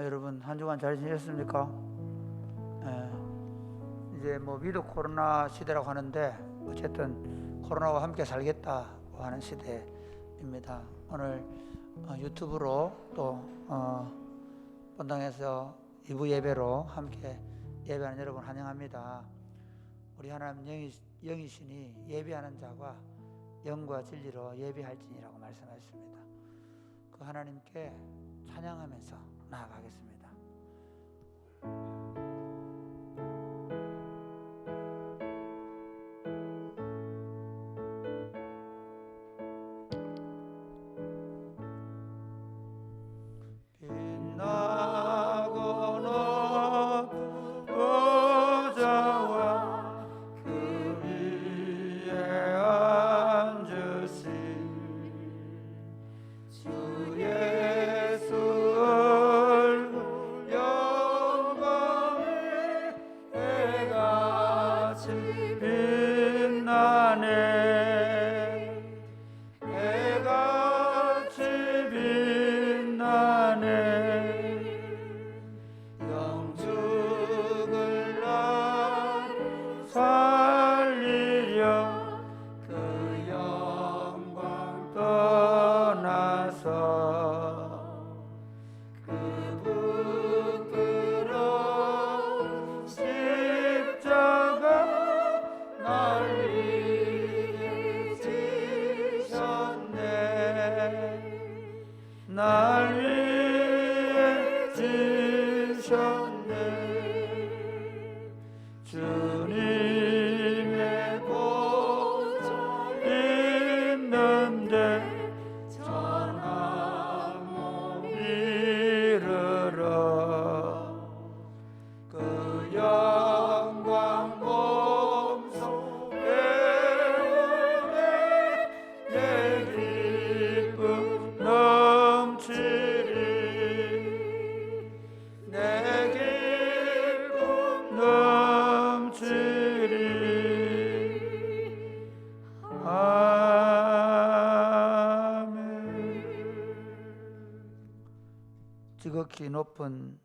여러분 한 주간 잘 지내셨습니까? 이제 뭐 위드 코로나 시대라고 하는데 어쨌든 코로나와 함께 살겠다고 하는 시대입니다. 오늘 유튜브로 또 본당에서 2부 예배로 함께 예배하는 여러분 환영합니다. 우리 하나님 영이시니 예배하는 자가 영과 진리로 예배할지니라고 말씀하셨습니다. 그 하나님께 찬양하면서 나아가겠습니다. 날 위해 지셨네. 주님의 보좌 있는데 전한 몸 이르러 그 영광 몸소 배우네. 내 기쁨 넘치리. 내 기쁨 넘치리. 아멘. 지극히 높은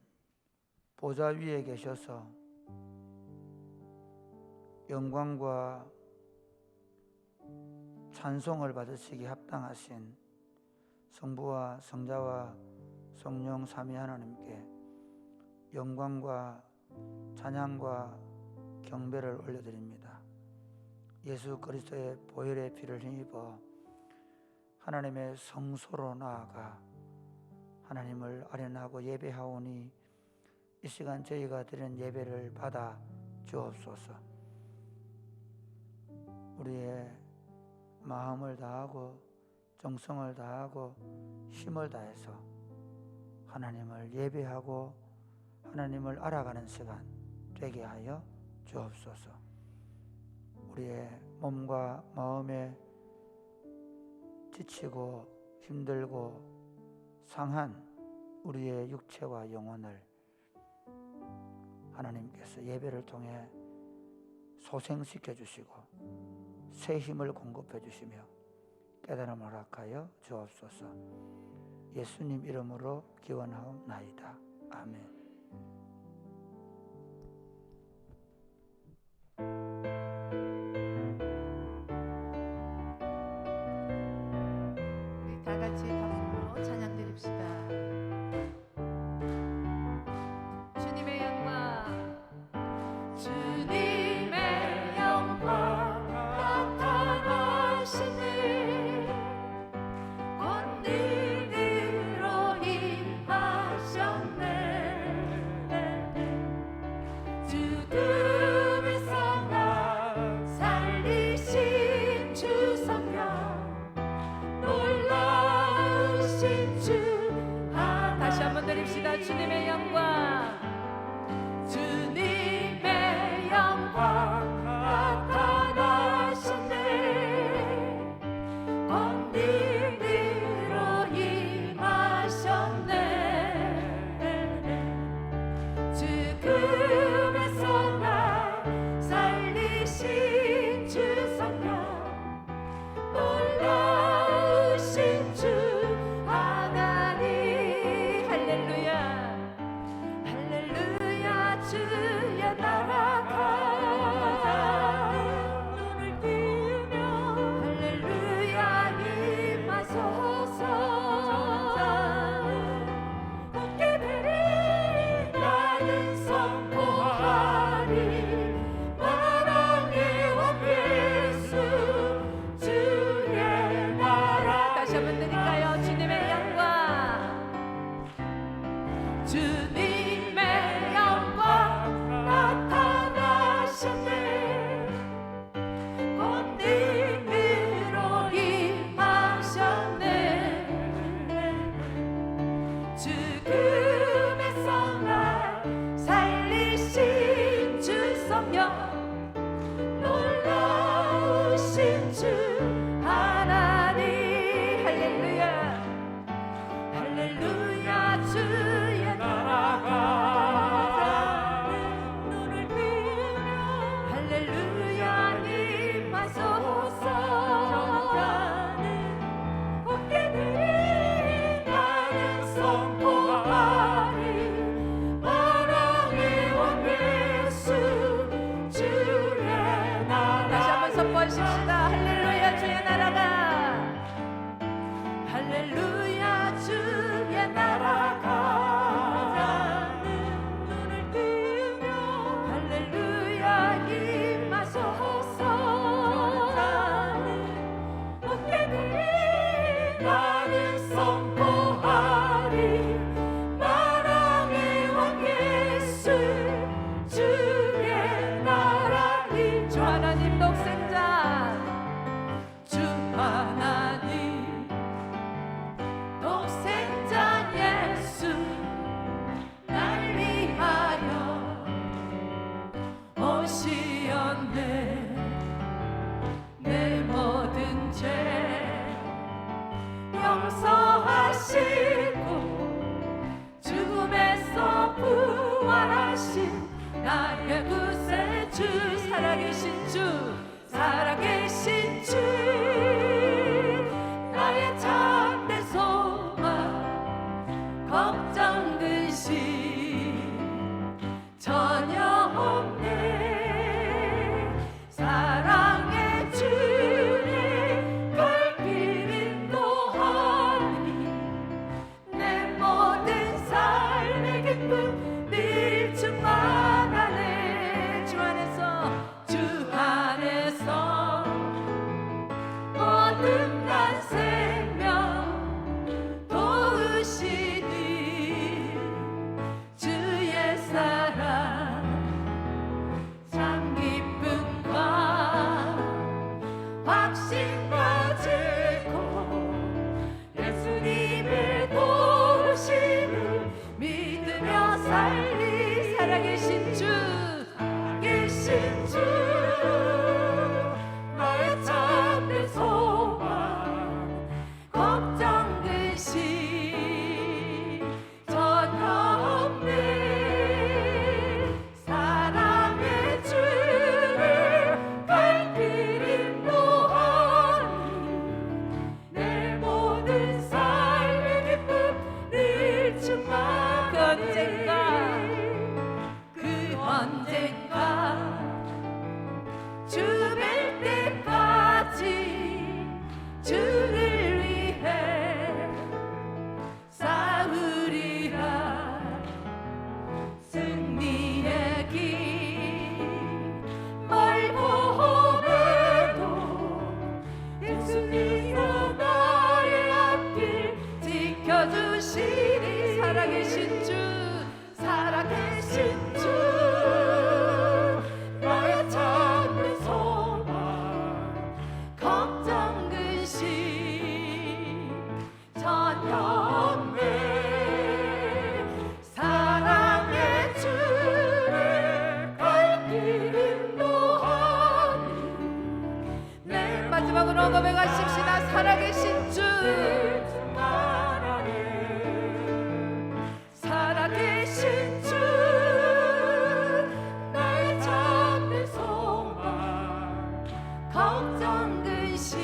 보좌 위에 계셔서 영광과 찬송을 받으시기 합당하신 성부와 성자와 성령 삼위 하나님께 영광과 찬양과 경배를 올려드립니다. 예수 그리스도의 보혈의 피를 힘입어 하나님의 성소로 나아가 하나님을 아련하고 예배하오니 이 시간 저희가 드리는 예배를 받아 주옵소서. 우리의 마음을 다하고 정성을 다하고 힘을 다해서 하나님을 예배하고 하나님을 알아가는 시간 되게 하여 주옵소서. 우리의 몸과 마음에 지치고 힘들고 상한 우리의 육체와 영혼을 하나님께서 예배를 통해 소생시켜 주시고 새 힘을 공급해 주시며 깨달음을 허락하여 주옵소서. 예수님 이름으로 기원하옵나이다. 아멘. 우리 다 같이 박수로 찬양 드립시다. 주님의 영광, 주님의 영광 나타나시네. 권능으로 임하셨네. 죽음의 사망 살리신 주 성령 놀라운 주 하나님 할렐루야 할렐루야 주의 나라가 눈을 뜨며 할렐루야 임하소서 어깨 들이 나는 선포하리 만왕의 왕 예수 주의 나라 다시 한번 선포하십시다 할렐루야 주의 나라가 할렐루야 주의 나라가 눈을 뜨며 할렐루야 임하소서 어깨들이 나는 선포하리 만왕의 왕 예수 주의 나라니 주 하나님 독생자 주 하나님 독생자 예수 날 위하여 오시었네 내 모든 죄 용서하시고 죽음에서 부활하신 나의 구세주 살아계신 주 살아계신 주 나의 참된 소망 걱정 근심 전혀 없네 사랑의 주님 발길 인도하니 내 모든 삶의 기쁨 늘 충만하네 주 안에서 거듭난 생명 도우시니 주의 사랑 참 기쁨과 확신 가지고 예수님의 도우심을 믿으며 살리 살아계신 주 나의 참된 소망 걱정 근심 전혀 없네 사랑의 주를 발길 인도하니 내 모든 삶의 기쁨 늘 충만하네 그 언젠가 주 뵐 때까지 주를 위해 싸우리라 승리의 길 멀고 험해도 예수님으로 나의 앞길 지켜주시리 살아계신 주 나의 참된 소망 걱정 근심 전혀 없네 사랑의 주를 발길 인도하니 네 마지막으로 고백하십시다 살아계신 주 살아계신 주 나의 참된 소망 걱정 근심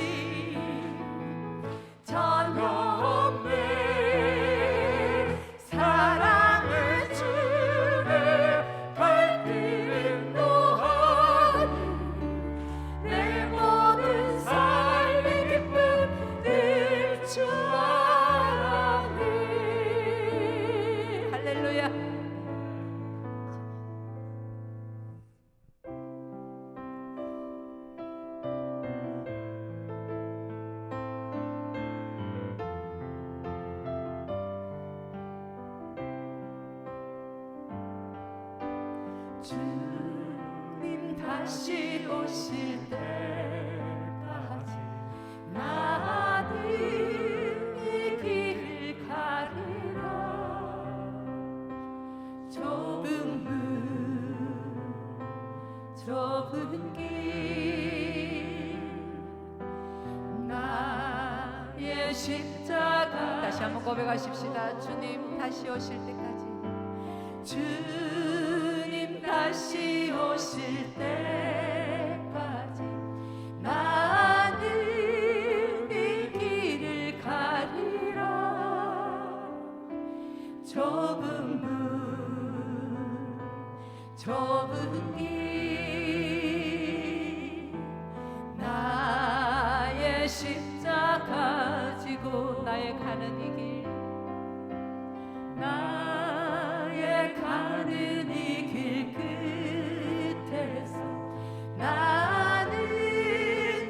전혀 없네 사랑의 주를 발길 인도하니 내 모든 삶의 기쁨 늘 주하니 할렐루야 주님 다시 오실 때까지 나는 이 길을 가리라 좁은 문 좁은 길 십자가 다시 한번 고백하십시다. 주님 다시 오실 때까지 주님 다시 오실 때까지 나는 이 길을 가리라. 좁은 길 나의 십자가 지고 나의 가는 이 길 나의 가는 이 길 끝에서 나는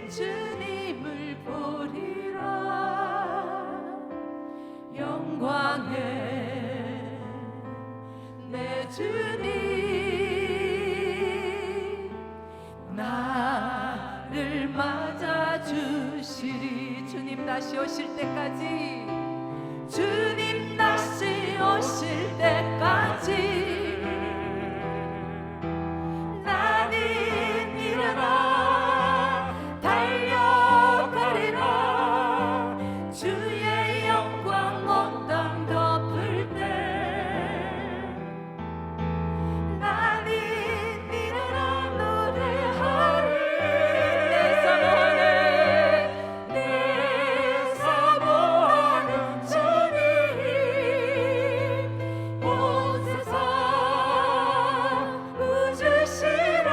주님을 보리라. 영광의 내 주님 나를 맞아주시리. 주님 다시 오실 때까지 주님 다시 오실 때까지 나는 일어나 달려가리라. 주의 영광 온 땅 덮을 때 나는 일어나 노래하리. 내 사모하는 주님 온 세상 우주시라.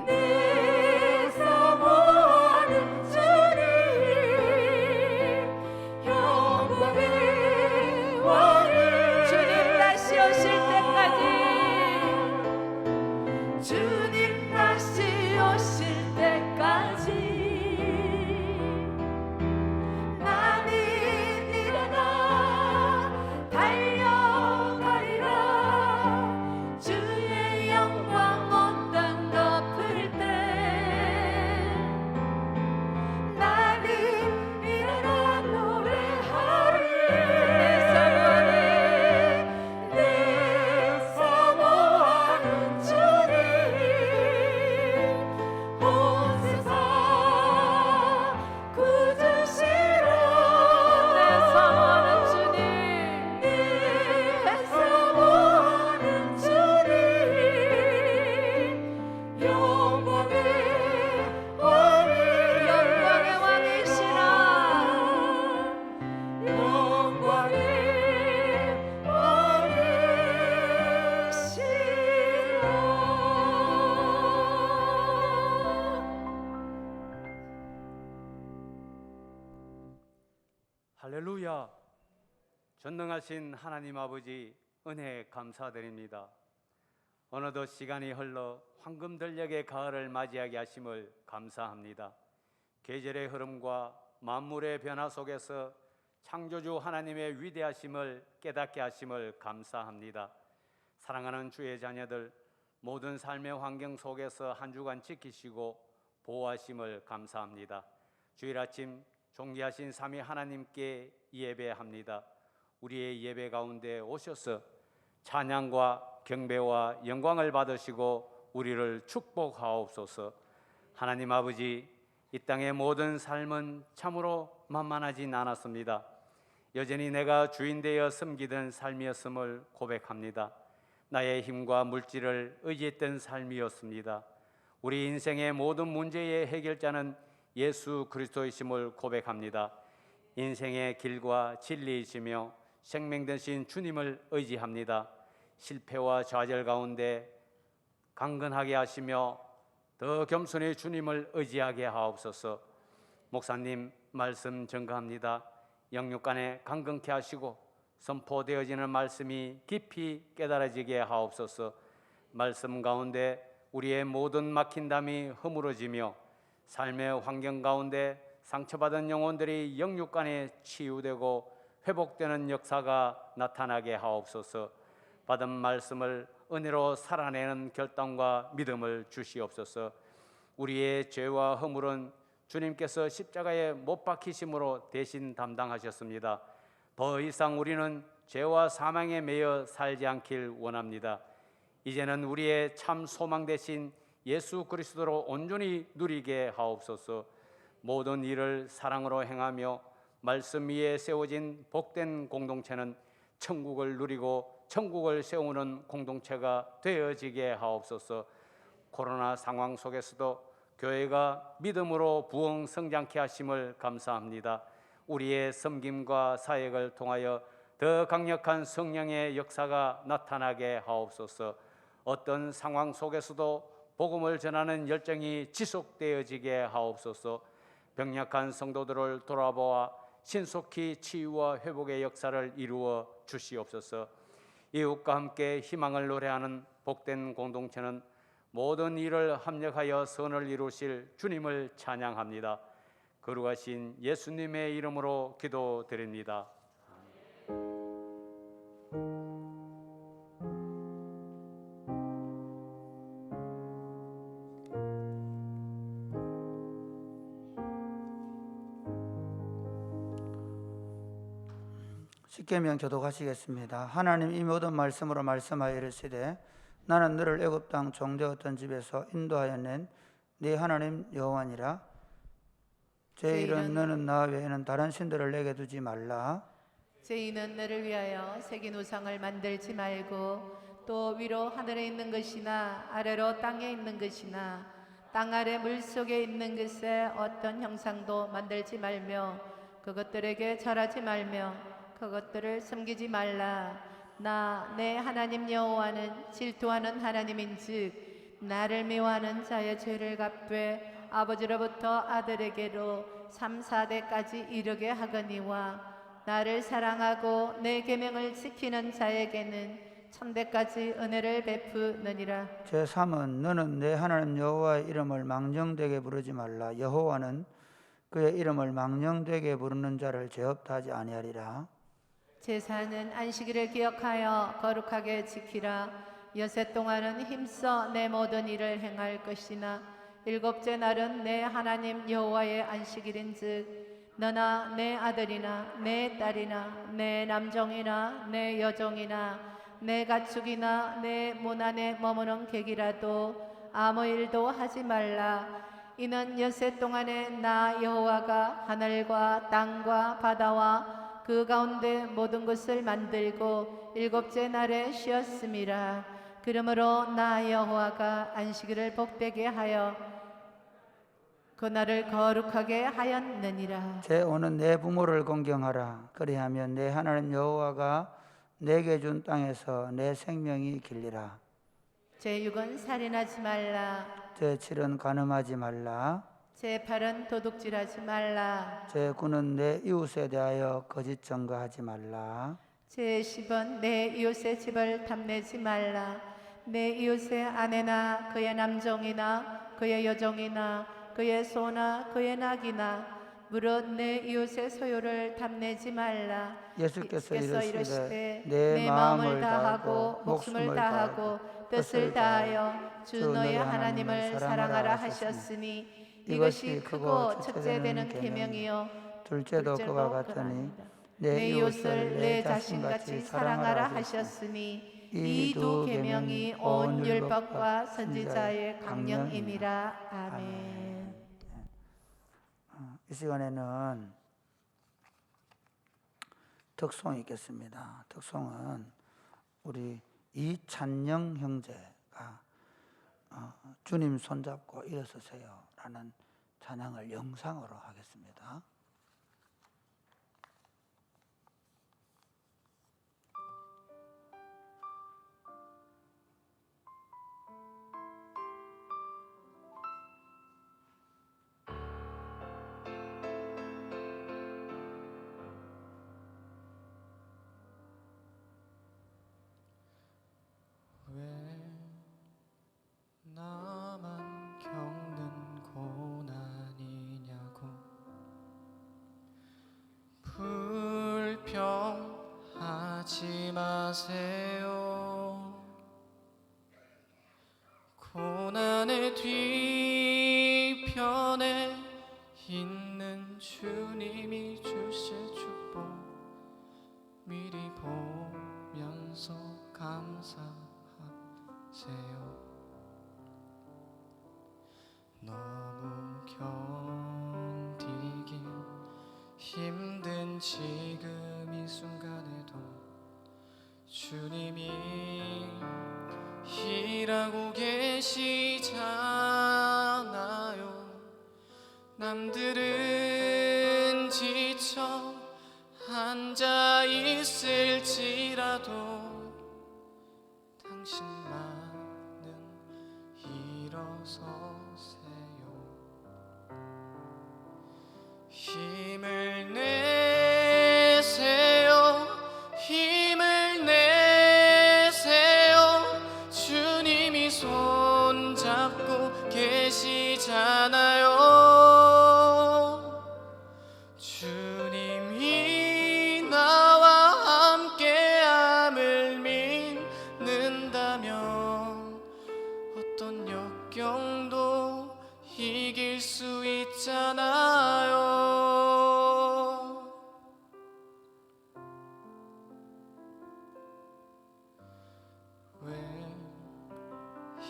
내 사모하는 주님 영광의 왕이 주님 다시 오실 때까지 주님 다시 오실 때까지 나는 일어나 달려가리라. 주의 영광 온 땅 덮을 때 나는 일어나 노래하리. 내 사모하는 주님 온 세상 구주시라. 내 사모하는 주님 내 사모하는 주님 영광의 왕이 영광의 왕이시라. 영광의 할렐루야. 전능하신 하나님 아버지 은혜 감사드립니다. 어느덧 시간이 흘러 황금들녘의 가을을 맞이하게 하심을 감사합니다. 계절의 흐름과 만물의 변화 속에서 창조주 하나님의 위대하심을 깨닫게 하심을 감사합니다. 사랑하는 주의 자녀들 모든 삶의 환경 속에서 한 주간 지키시고 보호하심을 감사합니다. 주일 아침 존귀하신 삼위 하나님께 예배합니다. 우리의 예배 가운데 오셔서 찬양과 경배와 영광을 받으시고 우리를 축복하옵소서. 하나님 아버지, 이 땅의 모든 삶은 참으로 만만하진 않았습니다. 여전히 내가 주인 되어 섬기던 삶이었음을 고백합니다. 나의 힘과 물질을 의지했던 삶이었습니다. 우리 인생의 모든 문제의 해결자는 예수 그리스도이심을 고백합니다. 인생의 길과 진리이시며 생명 되신 주님을 의지합니다. 실패와 좌절 가운데 강건하게 하시며 더 겸손히 주님을 의지하게 하옵소서. 목사님 말씀 전가합니다. 영육간에 강건케 하시고 선포되어지는 말씀이 깊이 깨달아지게 하옵소서. 말씀 가운데 우리의 모든 막힌 담이 허물어지며 삶의 환경 가운데 상처받은 영혼들이 영육간에 치유되고 회복되는 역사가 나타나게 하옵소서. 받은 말씀을 은혜로 살아내는 결단과 믿음을 주시옵소서. 우리의 죄와 허물은 주님께서 십자가에 못 박히심으로 대신 담당하셨습니다. 더 이상 우리는 죄와 사망에 매여 살지 않길 원합니다. 이제는 우리의 참 소망 되신 예수 그리스도로 온전히 누리게 하옵소서. 모든 일을 사랑으로 행하며 말씀 위에 세워진 복된 공동체는 천국을 누리고 천국을 세우는 공동체가 되어지게 하옵소서. 코로나 상황 속에서도 교회가 믿음으로 부흥 성장케 하심을 감사합니다. 우리의 섬김과 사역을 통하여 더 강력한 성령의 역사가 나타나게 하옵소서. 어떤 상황 속에서도 복음을 전하는 열정이 지속되어지게 하옵소서. 병약한 성도들을 돌아보아 신속히 치유와 회복의 역사를 이루어 주시옵소서. 이웃과 함께 희망을 노래하는 복된 공동체는 모든 일을 합력하여 선을 이루실 주님을 찬양합니다. 거룩하신 예수님의 이름으로 기도드립니다. 십계명 교독하시겠습니다. 하나님 이 모든 말씀으로 말씀하여 이르시되 나는 너를 애굽 땅 종되었던 집에서 인도하여 낸 네 하나님 여호와니라. 제1은 너는 나 외에는 다른 신들을 내게 두지 말라. 제2는 너를 위하여 새긴 우상을 만들지 말고 또 위로 하늘에 있는 것이나 아래로 땅에 있는 것이나 땅 아래 물속에 있는 것에 어떤 형상도 만들지 말며 그것들에게 절하지 말며 그것들을 섬기지 말라. 나 내 하나님 여호와는 질투하는 하나님인즉 나를 미워하는 자의 죄를 갚되 아버지로부터 아들에게로 3, 4대까지 이르게 하거니와 나를 사랑하고 내 계명을 지키는 자에게는 1000대까지 은혜를 베푸느니라. 제3은 너는 내 하나님 여호와의 이름을 망령되게 부르지 말라. 여호와는 그의 이름을 망령되게 부르는 자를 죄 없다 하지 아니하리라. 제4는 안식일을 기억하여 거룩하게 지키라. 여섯 동안은 힘써 내 모든 일을 행할 것이나 일곱째 날은 내 하나님 여호와의 안식일인즉 너나 내 아들이나 내 딸이나 내 남종이나 내 여종이나 내 가축이나 내 문 안에 머무는 객이라도 아무 일도 하지 말라. 이는 여섯 동안에 나 여호와가 하늘과 땅과 바다와 그 가운데 모든 것을 만들고 일곱째 날에 쉬었음이라. 그러므로 나 여호와가 안식일을 복되게 하여 그날을 거룩하게 하였느니라. 제5는 내 부모를 공경하라. 그리하면 내 하나님 여호와가 내게 준 땅에서 내 생명이 길리라. 제6은 살인하지 말라. 제7은 간음하지 말라. 제8은 도둑질하지 말라. 제9는 내 이웃에 대하여 거짓 증거하지 말라. 제10은 내 이웃의 집을 탐내지 말라. 내 이웃의 아내나 그의 남종이나 그의 여종이나 그의 소나 그의 낙이나 무릇 내 이웃의 소유를 탐내지 말라. 예수께서 이르시되 내 마음을 다하고 목숨을 다하고 뜻을 다하여 주 너의 하나님을 사랑하라 하셨으니 이것이 크고 첫째 되는 계명이요 둘째도 그와 같으니 내 이웃을 내 자신같이 사랑하라 하셨으니 이 두 계명이 온 율법과 선지자의 강령이니라. 아멘. 이 시간에는 덕송이 있겠습니다. 덕송은 우리 이찬영 형제가 주님 손잡고 일어서세요 라는 찬양을 영상으로 하겠습니다. 왜 나만 겪는 고난이냐고 불평하지 마세요. 고난의 뒤편에 있는 주님이 주실 축복 미리 보면서 감사하세요. 너무 견디기 지금 이 순간에도 주님이 일하고 계시잖아요. 남들은 지쳐 앉아 있을지라도 당신만은 일어서세요. 힘을 내세요. 힘을 내세요. 주님이 손잡고 계시잖아요. 주님이 나와 함께함을 믿는다면 어떤 역경도 이길 수 있잖아요. 왜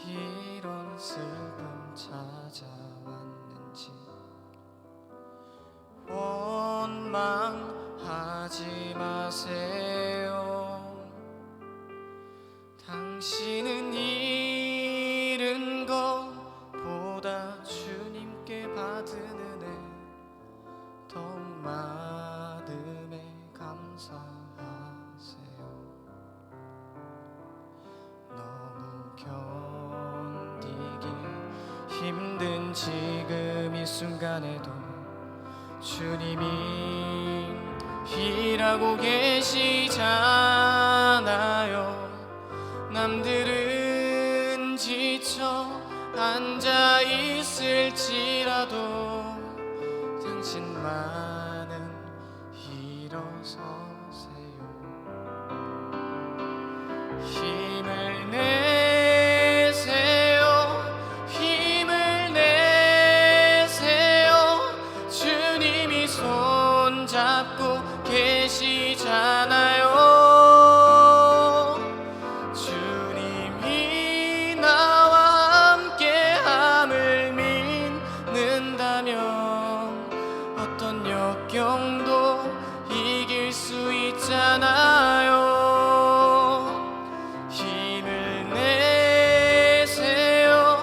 이런 슬픔 찾아왔는지 원망하지 마세요. 당신은 잃은 것보다 주님께 받은 은혜 더욱 많음에 감사하세요. 너무 견디기 힘든 지금 이 순간에도 주님이 일하고 계시잖아요. 남들은 지쳐 앉아 있을지라도 당신만은 일어서세요. 힘을 내세요. 힘을 내세요. 주님이 손잡고 계시잖아요. 주님이 나와 함께함을 믿는다면 어떤 역경도 이길 수 있잖아요. 힘을 내세요.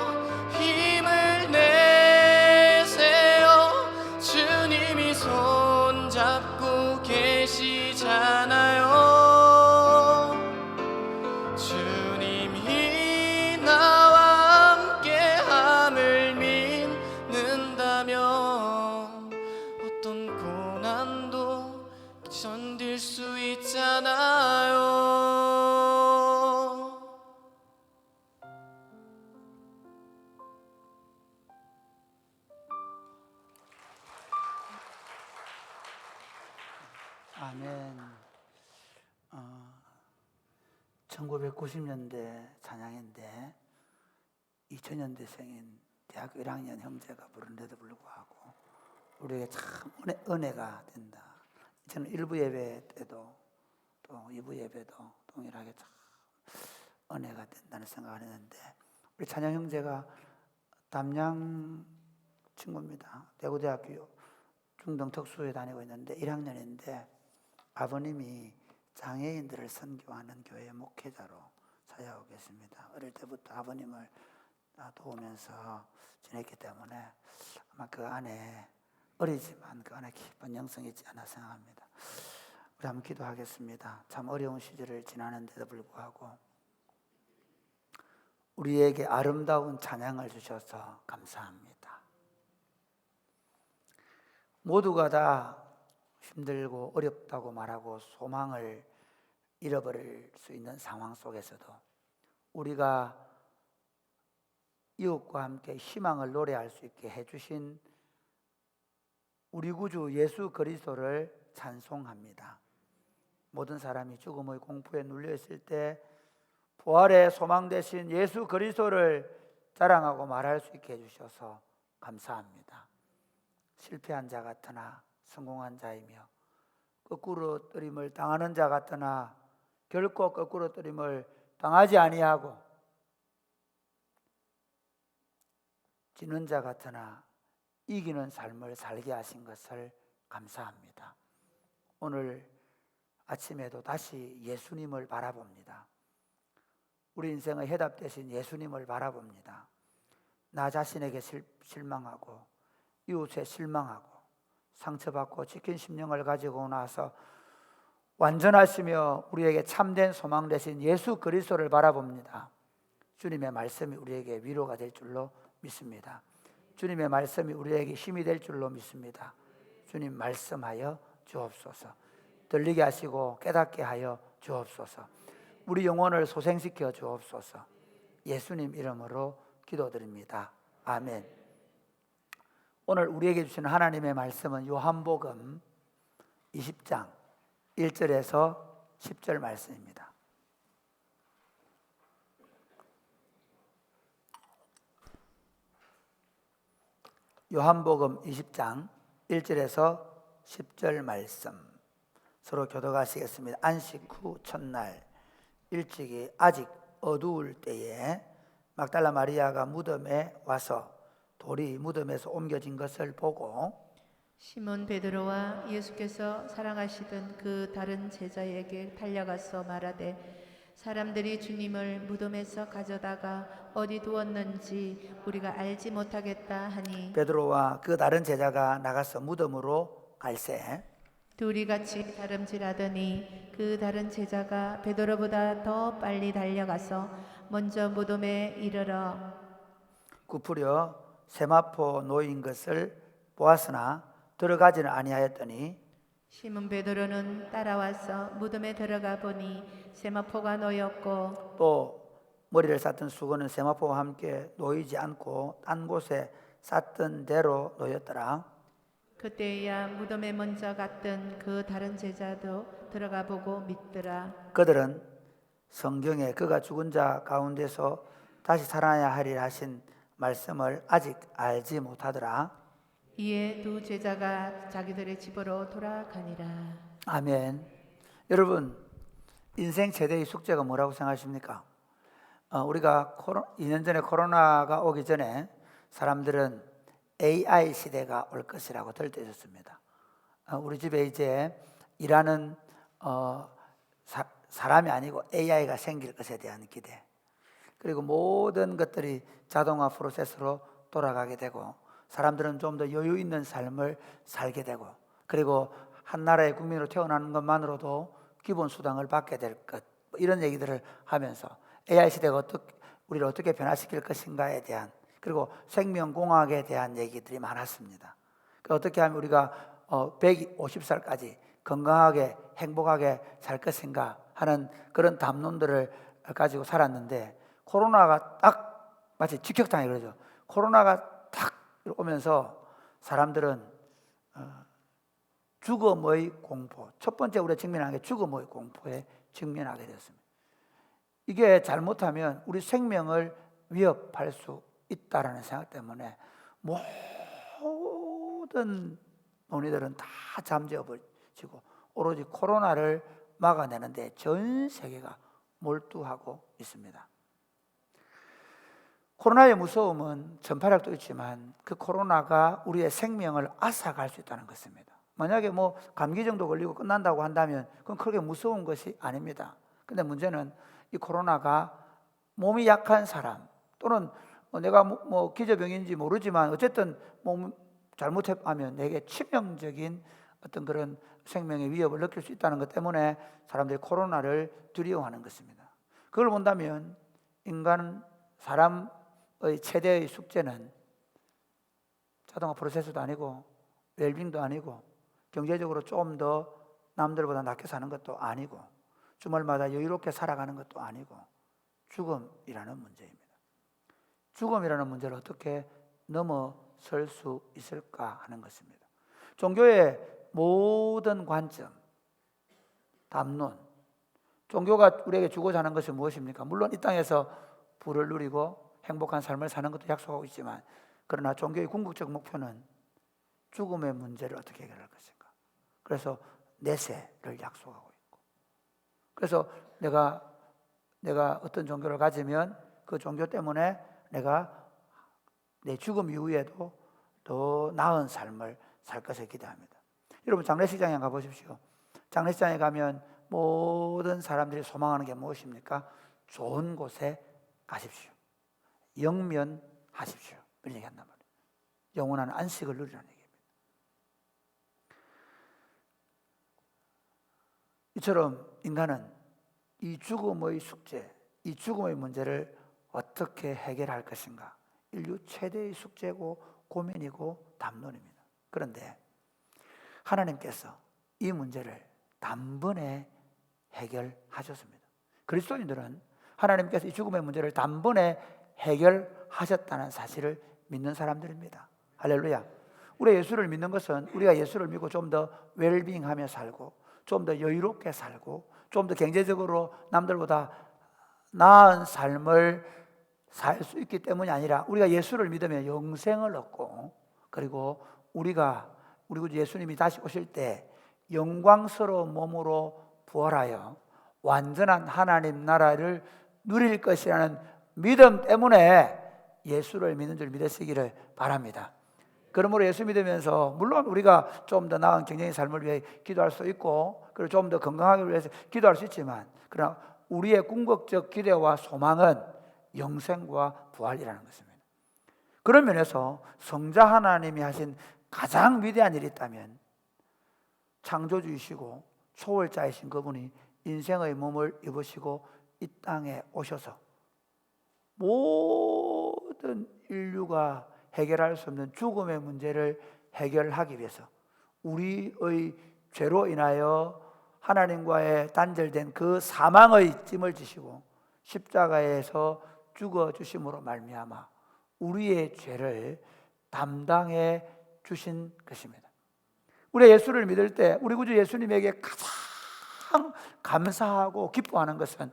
힘을 내세요. 주님이 손잡고 계시잖아요. 주님이 나와 함께함을 믿는다면 어떤 고난도 견딜 수 있잖아요. 아멘. 1990년대 찬양인데 2000년대생인 대학교 1학년 형제가 부르는데도 불구하고 우리에게 참 은혜가 된다. 저는 1부 예배 때도 또 2부 예배도 동일하게 참 은혜가 된다는 생각을 했는데, 우리 찬양 형제가 담양 친구입니다. 대구대학교 중등특수에 다니고 있는데 1학년인데 아버님이 장애인들을 선교하는 교회 목회자로 사역하고 계십니다. 어릴 때부터 아버님을 도우면서 지냈기 때문에 아마 그 안에 어리지만 그 안에 깊은 영성이 있지 않아 생각합니다. 우리 한번 기도하겠습니다. 참 어려운 시절을 지나는데도 불구하고 우리에게 아름다운 찬양을 주셔서 감사합니다. 모두가 다 힘들고 어렵다고 말하고 소망을 잃어버릴 수 있는 상황 속에서도 우리가 이웃과 함께 희망을 노래할 수 있게 해주신 우리 구주 예수 그리스도를 찬송합니다. 모든 사람이 죽음의 공포에 눌려있을 때 부활의 소망 되신 예수 그리스도를 자랑하고 말할 수 있게 해주셔서 감사합니다. 실패한 자 같으나 성공한 자이며 거꾸로 뜨림을 당하는 자 같으나 결코 거꾸로 뜨림을 당하지 아니하고 지는 자 같으나 이기는 삶을 살게 하신 것을 감사합니다. 오늘 아침에도 다시 예수님을 바라봅니다. 우리 인생의 해답 대신 예수님을 바라봅니다. 나 자신에게 실망하고 이웃에 실망하고 상처받고 지킨 심령을 가지고 나서 완전하시며 우리에게 참된 소망 되신 예수 그리스도를 바라봅니다. 주님의 말씀이 우리에게 위로가 될 줄로 믿습니다. 주님의 말씀이 우리에게 힘이 될 줄로 믿습니다. 주님 말씀하여 주옵소서. 들리게 하시고 깨닫게 하여 주옵소서. 우리 영혼을 소생시켜 주옵소서. 예수님 이름으로 기도드립니다. 아멘. 오늘 우리에게 주시는 하나님의 말씀은 요한복음 20장 1절에서 10절 말씀입니다. 요한복음 20장 1절에서 10절 말씀 서로 교독하시겠습니다. 안식 후 첫날 일찍이 아직 어두울 때에 막달라 마리아가 무덤에 와서 돌이 무덤에서 옮겨진 것을 보고 시몬 베드로와 예수께서 사랑하시던 그 다른 제자에게 달려가서 말하되 사람들이 주님을 무덤에서 가져다가 어디 두었는지 우리가 알지 못하겠다 하니 베드로와 그 다른 제자가 나가서 무덤으로 갈새 둘이 같이 다름질하더니 그 다른 제자가 베드로보다 더 빨리 달려가서 먼저 무덤에 이르러 굽으려 세마포 놓인 것을 보았으나 들어가지는 아니하였더니 시몬 베드로는 따라와서 무덤에 들어가 보니 세마포가 놓였고 또 머리를 쌌던 수건은 세마포와 함께 놓이지 않고 딴 곳에 쌌던 대로 놓였더라. 그때야 무덤에 먼저 갔던 그 다른 제자도 들어가 보고 믿더라. 그들은 성경에 그가 죽은 자 가운데서 다시 살아나야 하리라 하신 말씀을 아직 알지 못하더라. 이에 두 제자가 자기들의 집으로 돌아가니라. 아멘. 여러분, 인생 최대의 숙제가 뭐라고 생각하십니까? 우리가 2년 전에 코로나가 오기 전에 사람들은 AI 시대가 올 것이라고 들떠있었습니다. 우리 집에 이제 일하는 사람이 아니고 AI가 생길 것에 대한 기대, 그리고 모든 것들이 자동화 프로세스로 돌아가게 되고 사람들은 좀 더 여유 있는 삶을 살게 되고, 그리고 한 나라의 국민으로 태어나는 것만으로도 기본 수당을 받게 될 것, 이런 얘기들을 하면서 AI 시대가 우리를 어떻게 변화시킬 것인가에 대한, 그리고 생명공학에 대한 얘기들이 많았습니다. 어떻게 하면 우리가 150살까지 건강하게 행복하게 살 것인가 하는 그런 담론들을 가지고 살았는데, 코로나가 딱 마치 직격탄이 그러죠. 코로나가 딱 오면서 사람들은 죽음의 공포, 첫 번째 우리가 직면한 게 죽음의 공포에 직면하게 되었습니다. 이게 잘못하면 우리 생명을 위협할 수 있다라는 생각 때문에 모든 논의들은 다 잠재워지고 오로지 코로나를 막아내는데 전 세계가 몰두하고 있습니다. 코로나의 무서움은 전파력도 있지만 그 코로나가 우리의 생명을 앗아갈 수 있다는 것입니다. 만약에 감기 정도 걸리고 끝난다고 한다면 그건 그렇게 무서운 것이 아닙니다. 근데 문제는 이 코로나가 몸이 약한 사람, 또는 내가 기저병인지 모르지만 어쨌든 몸 잘못하면 내게 치명적인 어떤 그런 생명의 위협을 느낄 수 있다는 것 때문에 사람들이 코로나를 두려워하는 것입니다. 그걸 본다면 사람의 최대의 숙제는 자동화 프로세스도 아니고 웰빙도 아니고 경제적으로 좀 더 남들보다 낫게 사는 것도 아니고 주말마다 여유롭게 살아가는 것도 아니고 죽음이라는 문제입니다. 죽음이라는 문제를 어떻게 넘어설 수 있을까 하는 것입니다. 종교의 모든 관점, 담론, 종교가 우리에게 주고자 하는 것이 무엇입니까? 물론 이 땅에서 부를 누리고 행복한 삶을 사는 것도 약속하고 있지만, 그러나 종교의 궁극적 목표는 죽음의 문제를 어떻게 해결할 것인가. 그래서 내세를 약속하고 있고, 그래서 내가 어떤 종교를 가지면 그 종교 때문에 내가 내 죽음 이후에도 더 나은 삶을 살 것을 기대합니다. 여러분, 장례식장에 가보십시오. 장례식장에 가면 모든 사람들이 소망하는 게 무엇입니까? 좋은 곳에 가십시오. 영면하십시오. 이런 얘기한단 말이에요. 영원한 안식을 누리라는 얘기입니다. 이처럼 인간은 이 죽음의 숙제, 이 죽음의 문제를 어떻게 해결할 것인가? 인류 최대의 숙제고 고민이고 담론입니다. 그런데 하나님께서 이 문제를 단번에 해결하셨습니다. 그리스도인들은 하나님께서 이 죽음의 문제를 단번에 해결하셨다는 사실을 믿는 사람들입니다. 할렐루야. 우리가 예수를 믿는 것은 우리가 예수를 믿고 좀 더 웰빙하며 살고 좀 더 여유롭게 살고 좀 더 경제적으로 남들보다 나은 삶을 살 수 있기 때문이 아니라 우리가 예수를 믿으면 영생을 얻고 그리고 우리가 예수님이 다시 오실 때 영광스러운 몸으로 부활하여 완전한 하나님 나라를 누릴 것이라는 믿음 때문에 예수를 믿는 줄 믿으시기를 바랍니다. 그러므로 예수 믿으면서 물론 우리가 좀 더 나은 경제적인 삶을 위해 기도할 수 있고 그리고 좀 더 건강하기 위해서 기도할 수 있지만 그러나 우리의 궁극적 기대와 소망은 영생과 부활이라는 것입니다. 그런 면에서 성자 하나님이 하신 가장 위대한 일이 있다면 창조주이시고 초월자이신 그분이 인생의 몸을 입으시고 이 땅에 오셔서 모든 인류가 해결할 수 없는 죽음의 문제를 해결하기 위해서 우리의 죄로 인하여 하나님과의 단절된 그 사망의 짐을 지시고 십자가에서 죽어주심으로 말미암아 우리의 죄를 담당해 주신 것입니다. 우리 예수를 믿을 때 우리 구주 예수님에게 가장 감사하고 기뻐하는 것은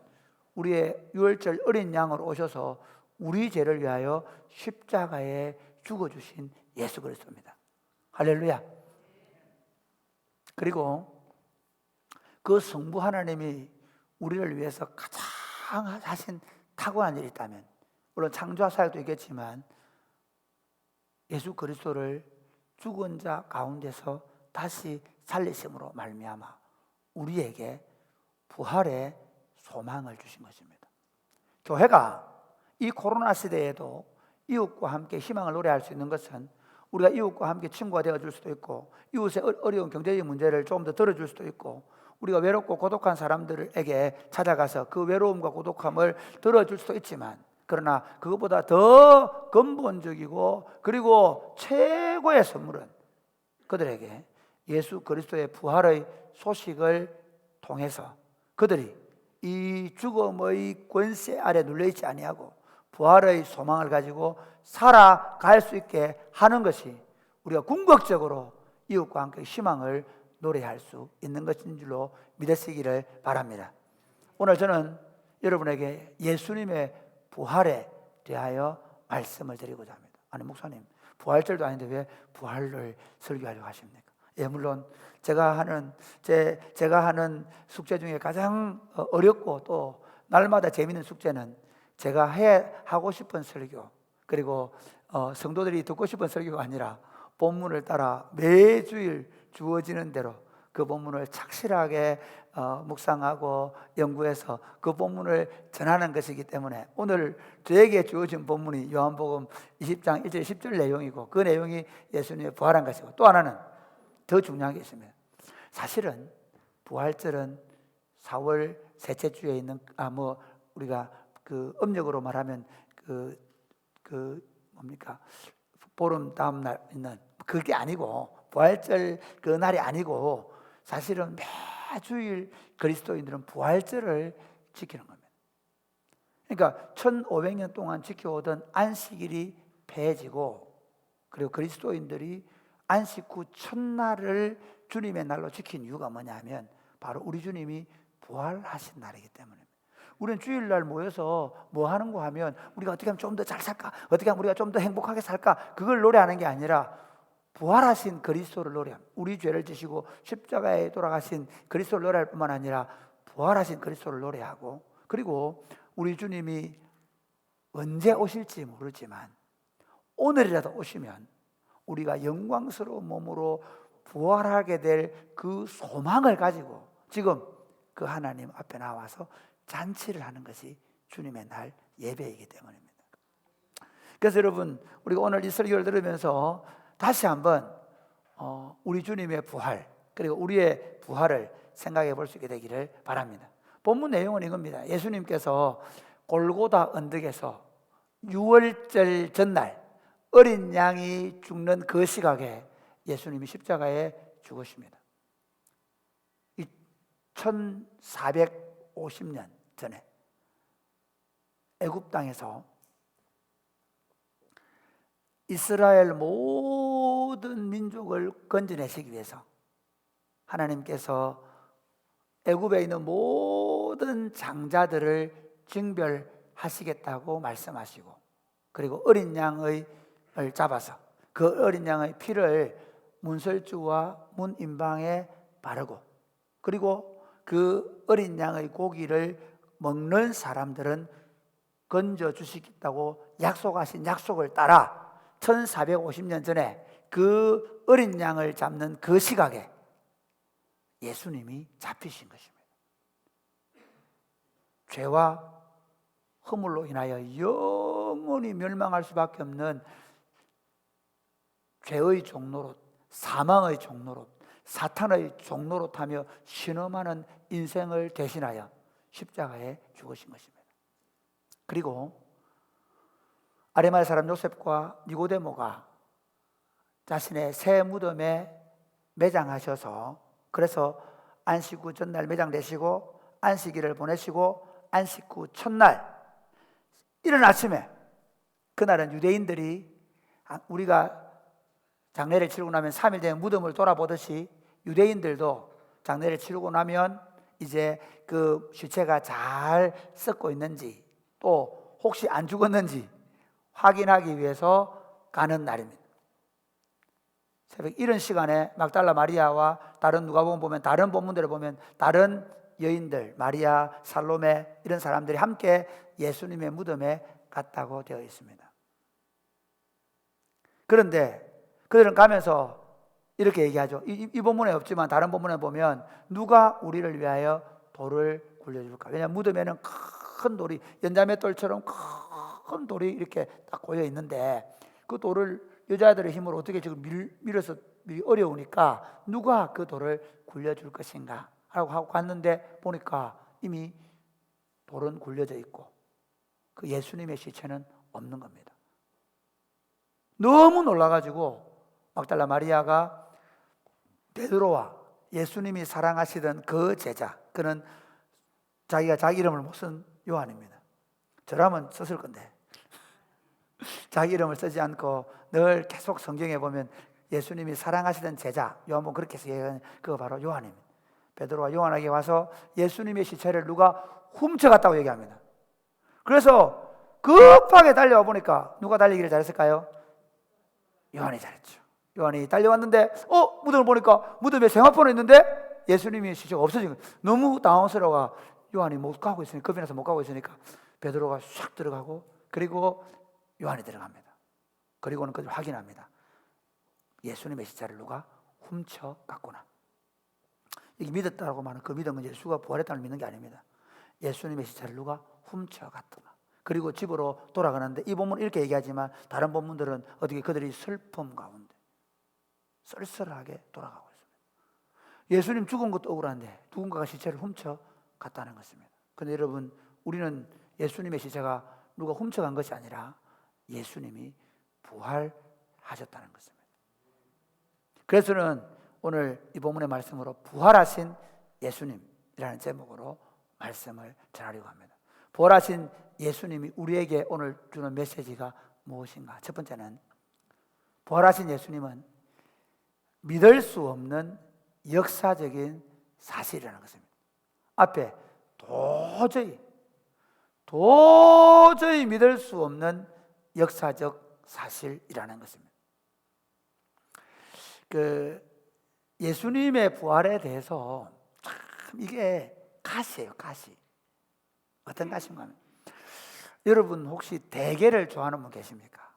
우리의 유월절 어린 양으로 오셔서 우리 죄를 위하여 십자가에 죽어주신 예수 그리스도입니다. 할렐루야. 그리고 그 성부 하나님이 우리를 위해서 가장 하신 탁월한 일이 있다면 물론 창조와 사역도 있겠지만 예수 그리스도를 죽은 자 가운데서 다시 살리심으로 말미암아 우리에게 부활의 소망을 주신 것입니다. 교회가 이 코로나 시대에도 이웃과 함께 희망을 노래할 수 있는 것은 우리가 이웃과 함께 친구가 되어줄 수도 있고 이웃의 어려운 경제적인 문제를 좀 더 들어줄 수도 있고 우리가 외롭고 고독한 사람들에게 찾아가서 그 외로움과 고독함을 들어줄 수도 있지만 그러나 그것보다 더 근본적이고 그리고 최고의 선물은 그들에게 예수 그리스도의 부활의 소식을 통해서 그들이 이 죽음의 권세 아래 눌려있지 아니하고 부활의 소망을 가지고 살아갈 수 있게 하는 것이 우리가 궁극적으로 이웃과 함께 희망을 노래할 수 있는 것인 줄로 믿으시기를 바랍니다. 오늘 저는 여러분에게 예수님의 부활에 대하여 말씀을 드리고자 합니다. 아니 목사님 부활절도 아닌데 왜 부활을 설교하려고 하십니까? 예, 물론 제가 하는 숙제 중에 가장 어렵고 또 날마다 재미있는 숙제는 제가 하고 싶은 설교 그리고 성도들이 듣고 싶은 설교가 아니라 본문을 따라 매주일 주어지는 대로 그 본문을 착실하게 묵상하고 연구해서 그 본문을 전하는 것이기 때문에 오늘 저에게 주어진 본문이 요한복음 20장 1절 10절 내용이고 그 내용이 예수님의 부활한 것이고 또 하나는 더 중요한 게 있습니다. 사실은 부활절은 4월 셋째 주에 있는 우리가 그 음력으로 말하면 뭡니까 보름 다음 날 있는 그게 아니고 부활절 그 날이 아니고 사실은 매주일 그리스도인들은 부활절을 지키는 겁니다. 그러니까 1500년 동안 지켜오던 안식일이 폐해지고 그리고 그리스도인들이 안식 후 첫날을 주님의 날로 지킨 이유가 뭐냐면 바로 우리 주님이 부활하신 날이기 때문입니다. 우리는 주일날 모여서 뭐 하는 거 하면 우리가 어떻게 하면 좀 더 잘 살까? 어떻게 하면 우리가 좀 더 행복하게 살까? 그걸 노래하는 게 아니라 부활하신 그리스도를 노래합니다. 우리 죄를 지시고 십자가에 돌아가신 그리스도를 노래할 뿐만 아니라 부활하신 그리스도를 노래하고 그리고 우리 주님이 언제 오실지 모르지만 오늘이라도 오시면 우리가 영광스러운 몸으로 부활하게 될 그 소망을 가지고 지금 그 하나님 앞에 나와서 잔치를 하는 것이 주님의 날 예배이기 때문입니다. 그래서 여러분, 우리가 오늘 이 설교를 들으면서 다시 한번 우리 주님의 부활, 그리고 우리의 부활을 생각해 볼 수 있게 되기를 바랍니다. 본문 내용은 이겁니다. 예수님께서 골고다 언덕에서 유월절 전날 어린 양이 죽는 그 시각에 예수님이 십자가에 죽으십니다. 1450년 전에 애굽 땅에서 이스라엘 모든 민족을 건져내시기 위해서 하나님께서 애굽에 있는 모든 장자들을 징별하시겠다고 말씀하시고, 그리고 어린 양을 잡아서 그 어린 양의 피를 문설주와 문인방에 바르고, 그리고 그 어린 양의 고기를 먹는 사람들은 건져 주시겠다고 약속하신 약속을 따라 1450년 전에 그 어린 양을 잡는 그 시각에 예수님이 잡히신 것입니다. 죄와 허물로 인하여 영원히 멸망할 수밖에 없는 죄의 종로로, 사망의 종로로, 사탄의 종로로 타며 신음하는 인생을 대신하여 십자가에 죽으신 것입니다. 그리고 아리마의 사람 요셉과 니고데모가 자신의 새 무덤에 매장하셔서, 그래서 안식 후 전날 매장되시고 안식일을 보내시고 안식 후 첫날 이른 아침에, 그날은 유대인들이 우리가 장례를 치르고 나면 3일 된 무덤을 돌아보듯이 유대인들도 장례를 치르고 나면 이제 그 시체가 잘 썩고 있는지, 또 혹시 안 죽었는지 확인하기 위해서 가는 날입니다. 새벽 이른 시간에 막달라 마리아와 다른 누가복음 보면, 다른 본문들을 보면 다른 여인들, 마리아, 살로메 이런 사람들이 함께 예수님의 무덤에 갔다고 되어 있습니다. 그런데 그들은 가면서 이렇게 얘기하죠. 이 본문에 없지만 다른 본문에 보면 누가 우리를 위하여 돌을 굴려줄까? 왜냐하면 무덤에는 큰 돌이, 연자맷돌처럼 큰 돌이 이렇게 딱 고여 있는데 그 돌을 여자들의 힘으로 어떻게 지금 밀어서 어려우니까 누가 그 돌을 굴려줄 것인가 하고 갔는데 보니까 이미 돌은 굴려져 있고 그 예수님의 시체는 없는 겁니다. 너무 놀라가지고 막달라 마리아가 베드로와 예수님이 사랑하시던 그 제자, 그는 자기가 자기 이름을 못 쓴 요한입니다. 저라면 썼을 건데 자기 이름을 쓰지 않고 늘 계속 성경에 보면 예수님이 사랑하시던 제자, 요한복음 그렇게 해서 그거 바로 요한입니다. 베드로와 요한에게 와서 예수님의 시체를 누가 훔쳐갔다고 얘기합니다. 그래서 급하게 달려와 보니까 누가 달리기를 잘했을까요? 요한이 잘했죠. 요한이 달려왔는데 무덤을 보니까 무덤에 세마포는 있는데 예수님의 시체가 없어진 거예요. 너무 당황스러워. 요한이 못 가고 있으니까, 겁이 나서 못 가고 있으니까 베드로가 샥 들어가고, 그리고 요한이 들어갑니다. 그리고는 그걸 확인합니다. 예수님의 시체를 누가 훔쳐갔구나. 이게 믿었다고 말하는 그 믿음은 예수가 부활했다는 믿는 게 아닙니다. 예수님의 시체를 누가 훔쳐갔구나. 그리고 집으로 돌아가는데 이 본문은 이렇게 얘기하지만 다른 본문들은 어떻게 그들이 슬픔 가운데 쓸쓸하게 돌아가고 있습니다. 예수님 죽은 것도 억울한데 누군가가 시체를 훔쳐갔다는 것입니다. 그런데 여러분, 우리는 예수님의 시체가 누가 훔쳐간 것이 아니라 예수님이 부활하셨다는 것입니다. 그래서는 오늘 이 본문의 말씀으로 부활하신 예수님이라는 제목으로 말씀을 전하려고 합니다. 부활하신 예수님이 우리에게 오늘 주는 메시지가 무엇인가? 첫 번째는 부활하신 예수님은 믿을 수 없는 역사적인 사실이라는 것입니다. 앞에 도저히 믿을 수 없는 역사적 사실이라는 것입니다. 예수님의 부활에 대해서 참 이게 가시예요, 가시. 어떤 가시인가 하면, 여러분 혹시 대게를 좋아하는 분 계십니까?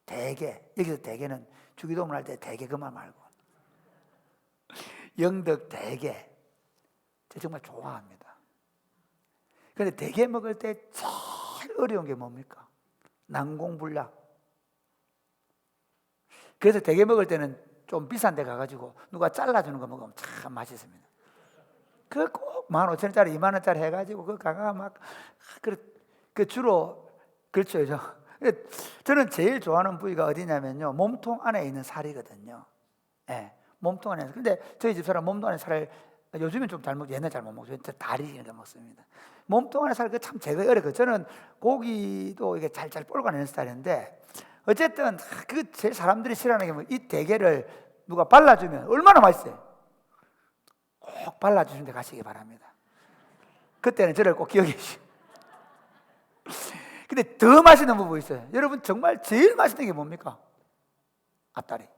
대게, 여기서 대게는 주기도문 할 때 대게 그만 말고 영덕 대게, 정말 좋아합니다. 그런데 대게 먹을 때 제일 어려운 게 뭡니까? 난공불락. 그래서 대게 먹을 때는 좀 비싼 데 가가지고 누가 잘라주는 거 먹으면 참 맛있습니다. 그 꼭 15,000원짜리 20,000원짜리 해가지고 그 가가 막 그 주로 그렇죠. 저는 제일 좋아하는 부위가 어디냐면요, 몸통 안에 있는 살이거든요. 예, 몸통 안에. 근데 저희 집사람 몸통 안에 살을 요즘엔 좀 잘 먹죠. 옛날 잘 못 먹죠. 다리 이런 거 먹습니다. 몸통 안에 살 그 참 제거가 어려워요. 저는 고기도 이게 잘 볼가내는 스타일인데, 어쨌든 그 제일 사람들이 싫어하는 게 뭐 이 대게를 누가 발라주면 얼마나 맛있어요. 꼭 발라주는 데 가시기 바랍니다. 그때는 저를 꼭 기억해 주시고. 근데 더 맛있는 부분이 있어요. 여러분, 정말 제일 맛있는 게 뭡니까? 앞다리.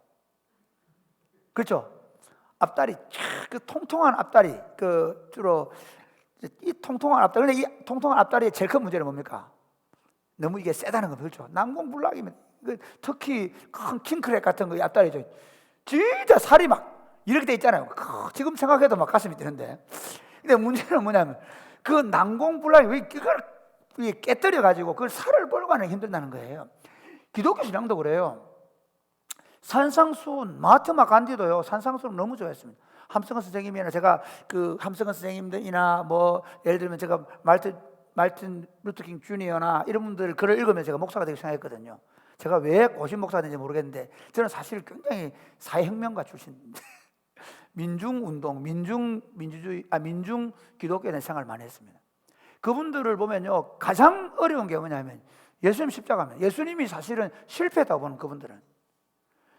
그렇죠? 앞다리, 그 통통한 앞다리, 그 주로 이 통통한 앞다리. 근데 이 통통한 앞다리의 제일 큰 문제는 뭡니까? 너무 이게 세다는 거. 그렇죠? 난공불락이면 특히 큰 킹크랩 같은 거 이 앞다리죠. 진짜 살이 막 이렇게 돼 있잖아요. 지금 생각해도 막 가슴이 뛰는데. 근데 문제는 뭐냐면 그 난공불락이 왜 그걸 깨뜨려 가지고 그걸 살을 볼가내기 힘들다는 거예요. 기독교 신앙도 그래요. 산상수훈, 마하트마 간디도요, 산상수훈 너무 좋아했습니다. 함성헌 선생님이나 제가 그 함성헌 선생님들이나 뭐 예를 들면 제가 말틴 루터킹 주니어나 이런 분들 글을 읽으면 제가 목사가 되기 생각했거든요. 제가 왜 고신 목사가 되는지 모르겠는데 저는 사실 굉장히 사회혁명가 출신인데 민중운동, 민주주의, 민중 기독교에 대한 생활을 많이 했습니다. 그분들을 보면요, 가장 어려운 게 뭐냐면 예수님 십자가입니다. 예수님이 사실은 실패했다고 보는 그분들은.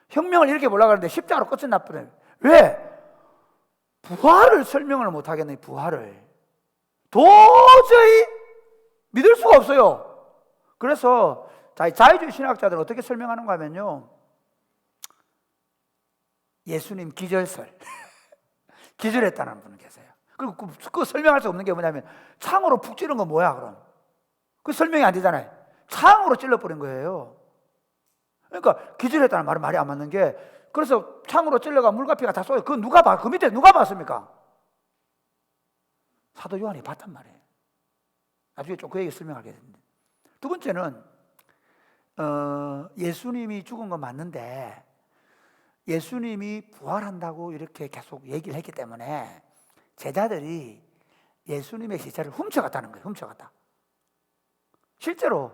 혁명을 이렇게 보려고 하는데 십자가로 끝은 나쁘네요. 왜? 부활을 설명을 못 하겠네. 부활을 도저히 믿을 수가 없어요. 그래서 자유주의 신학자들은 어떻게 설명하는가 하면요, 예수님 기절설 기절했다는 분이 계세요. 그리고 그 설명할 수 없는 게 뭐냐면 창으로 푹 찌른 건 뭐야 그럼? 그 설명이 안 되잖아요. 창으로 찔러버린 거예요. 그러니까 기절했다는 말은 말이 안 맞는 게, 그래서 창으로 찔러가 물과 피가 다 쏟아요. 그 누가 봐? 그 밑에 누가 봤습니까? 사도 요한이 봤단 말이에요. 나중에 좀 그 얘기 설명하게 됩니다. 두 번째는 예수님이 죽은 건 맞는데 예수님이 부활한다고 이렇게 계속 얘기를 했기 때문에 제자들이 예수님의 시체를 훔쳐갔다는 거예요. 훔쳐갔다. 실제로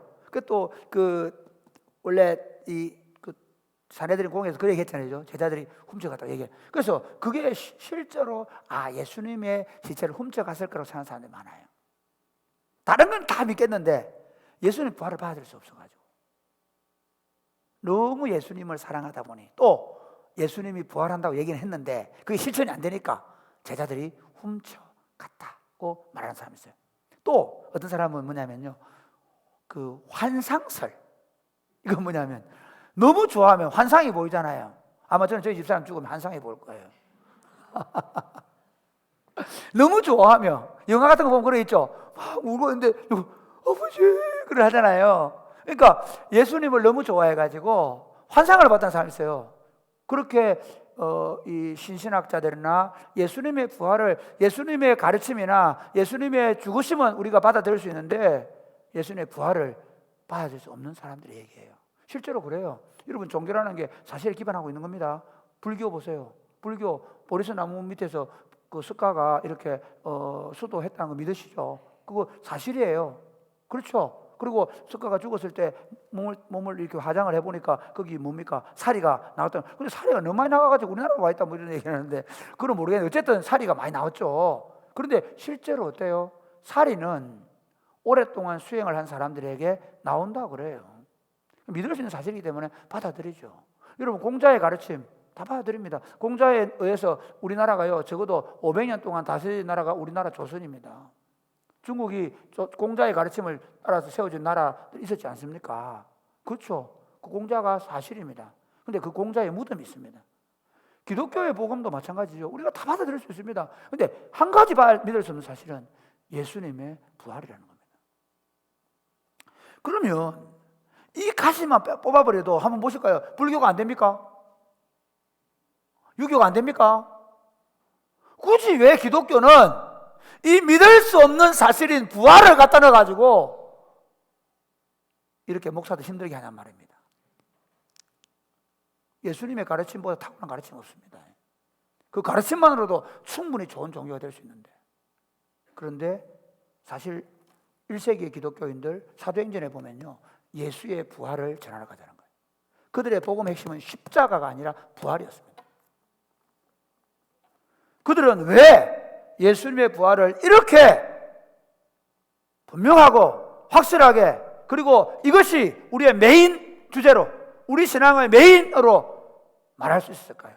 원래 그 사내들인 공에서 그 얘기했잖아요. 제자들이 훔쳐갔다고 얘기해. 그래서 그게 실제로 예수님의 시체를 훔쳐갔을 거라고 생각하는 사람들이 많아요. 다른 건 다 믿겠는데 예수님 부활을 받을 수 없어가지고 너무 예수님을 사랑하다 보니, 또 예수님이 부활한다고 얘기는 했는데 그게 실천이 안 되니까 제자들이 훔쳐갔다고 말하는 사람이 있어요. 또 어떤 사람은 뭐냐면요, 그 환상설. 이건 뭐냐면 너무 좋아하면 환상이 보이잖아요. 아마 저는 저희 집사람 죽으면 환상이 보일 거예요. 너무 좋아하면 영화 같은 거 보면 그래 있죠. 막 울고 있는데 아버지 그래 하잖아요. 그러니까 예수님을 너무 좋아해가지고 환상을 봤다는 사람이 있어요. 그렇게 이 신신학자들이나 예수님의 부활을, 예수님의 가르침이나 예수님의 죽으심은 우리가 받아들일 수 있는데 예수님의 부활을 받아들일 수 없는 사람들이 얘기해요. 실제로 그래요. 여러분, 종교라는 게 사실에 기반하고 있는 겁니다. 불교 보세요. 불교 보리스 나무 밑에서 그 석가가 이렇게 수도했다는 거 믿으시죠? 그거 사실이에요. 그렇죠? 그리고 석가가 죽었을 때 몸을 이렇게 화장을 해보니까 거기 뭡니까? 사리가 나왔다. 근데 사리가 너무 많이 나가가지고 우리나라로 와 있다 뭐 이런 얘기 하는데 그건 모르겠는데 어쨌든 사리가 많이 나왔죠. 그런데 실제로 어때요? 사리는 오랫동안 수행을 한 사람들에게 나온다 그래요. 믿을 수 있는 사실이기 때문에 받아들이죠. 여러분, 공자의 가르침 다 받아들입니다. 공자에 의해서 우리나라가요, 적어도 500년 동안 다스린 나라가 우리나라 조선입니다. 중국이 공자의 가르침을 따라서 세워진 나라들이 있었지 않습니까? 그렇죠. 그 공자가 사실입니다. 근데 그 공자의 무덤이 있습니다. 기독교의 복음도 마찬가지죠. 우리가 다 받아들일 수 있습니다. 근데 한 가지 믿을 수 없는 사실은 예수님의 부활이라는 겁니다. 그러면 이 가시만 뽑아버려도 한번 보실까요? 불교가 안 됩니까? 유교가 안 됩니까? 굳이 왜 기독교는 이 믿을 수 없는 사실인 부활을 갖다 넣어가지고 이렇게 목사도 힘들게 하냔 말입니다. 예수님의 가르침보다 탁월한 가르침 없습니다. 그 가르침만으로도 충분히 좋은 종교가 될 수 있는데, 그런데 사실 1세기의 기독교인들 사도행전에 보면요, 예수의 부활을 전하러 가자는 거예요. 그들의 복음의 핵심은 십자가가 아니라 부활이었습니다. 그들은 왜 예수님의 부활을 이렇게 분명하고 확실하게, 그리고 이것이 우리의 메인 주제로, 우리 신앙의 메인으로 말할 수 있을까요?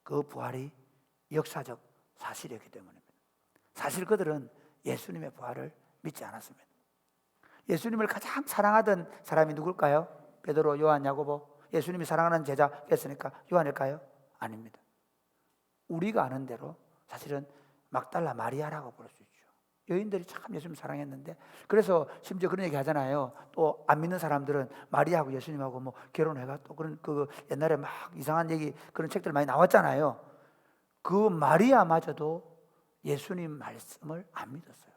그 부활이 역사적 사실이었기 때문입니다. 사실 그들은 예수님의 부활을 믿지 않았습니다. 예수님을 가장 사랑하던 사람이 누굴까요? 베드로, 요한, 야고보. 예수님이 사랑하는 제자였으니까 요한일까요? 아닙니다. 우리가 아는 대로 사실은 막달라 마리아라고 부를 수 있죠. 여인들이 참 예수님 사랑했는데, 그래서 심지어 그런 얘기 하잖아요. 또 안 믿는 사람들은 마리아하고 예수님하고 뭐 결혼해가 또 그런 그 옛날에 막 이상한 얘기, 그런 책들 많이 나왔잖아요. 그 마리아마저도 예수님 말씀을 안 믿었어요.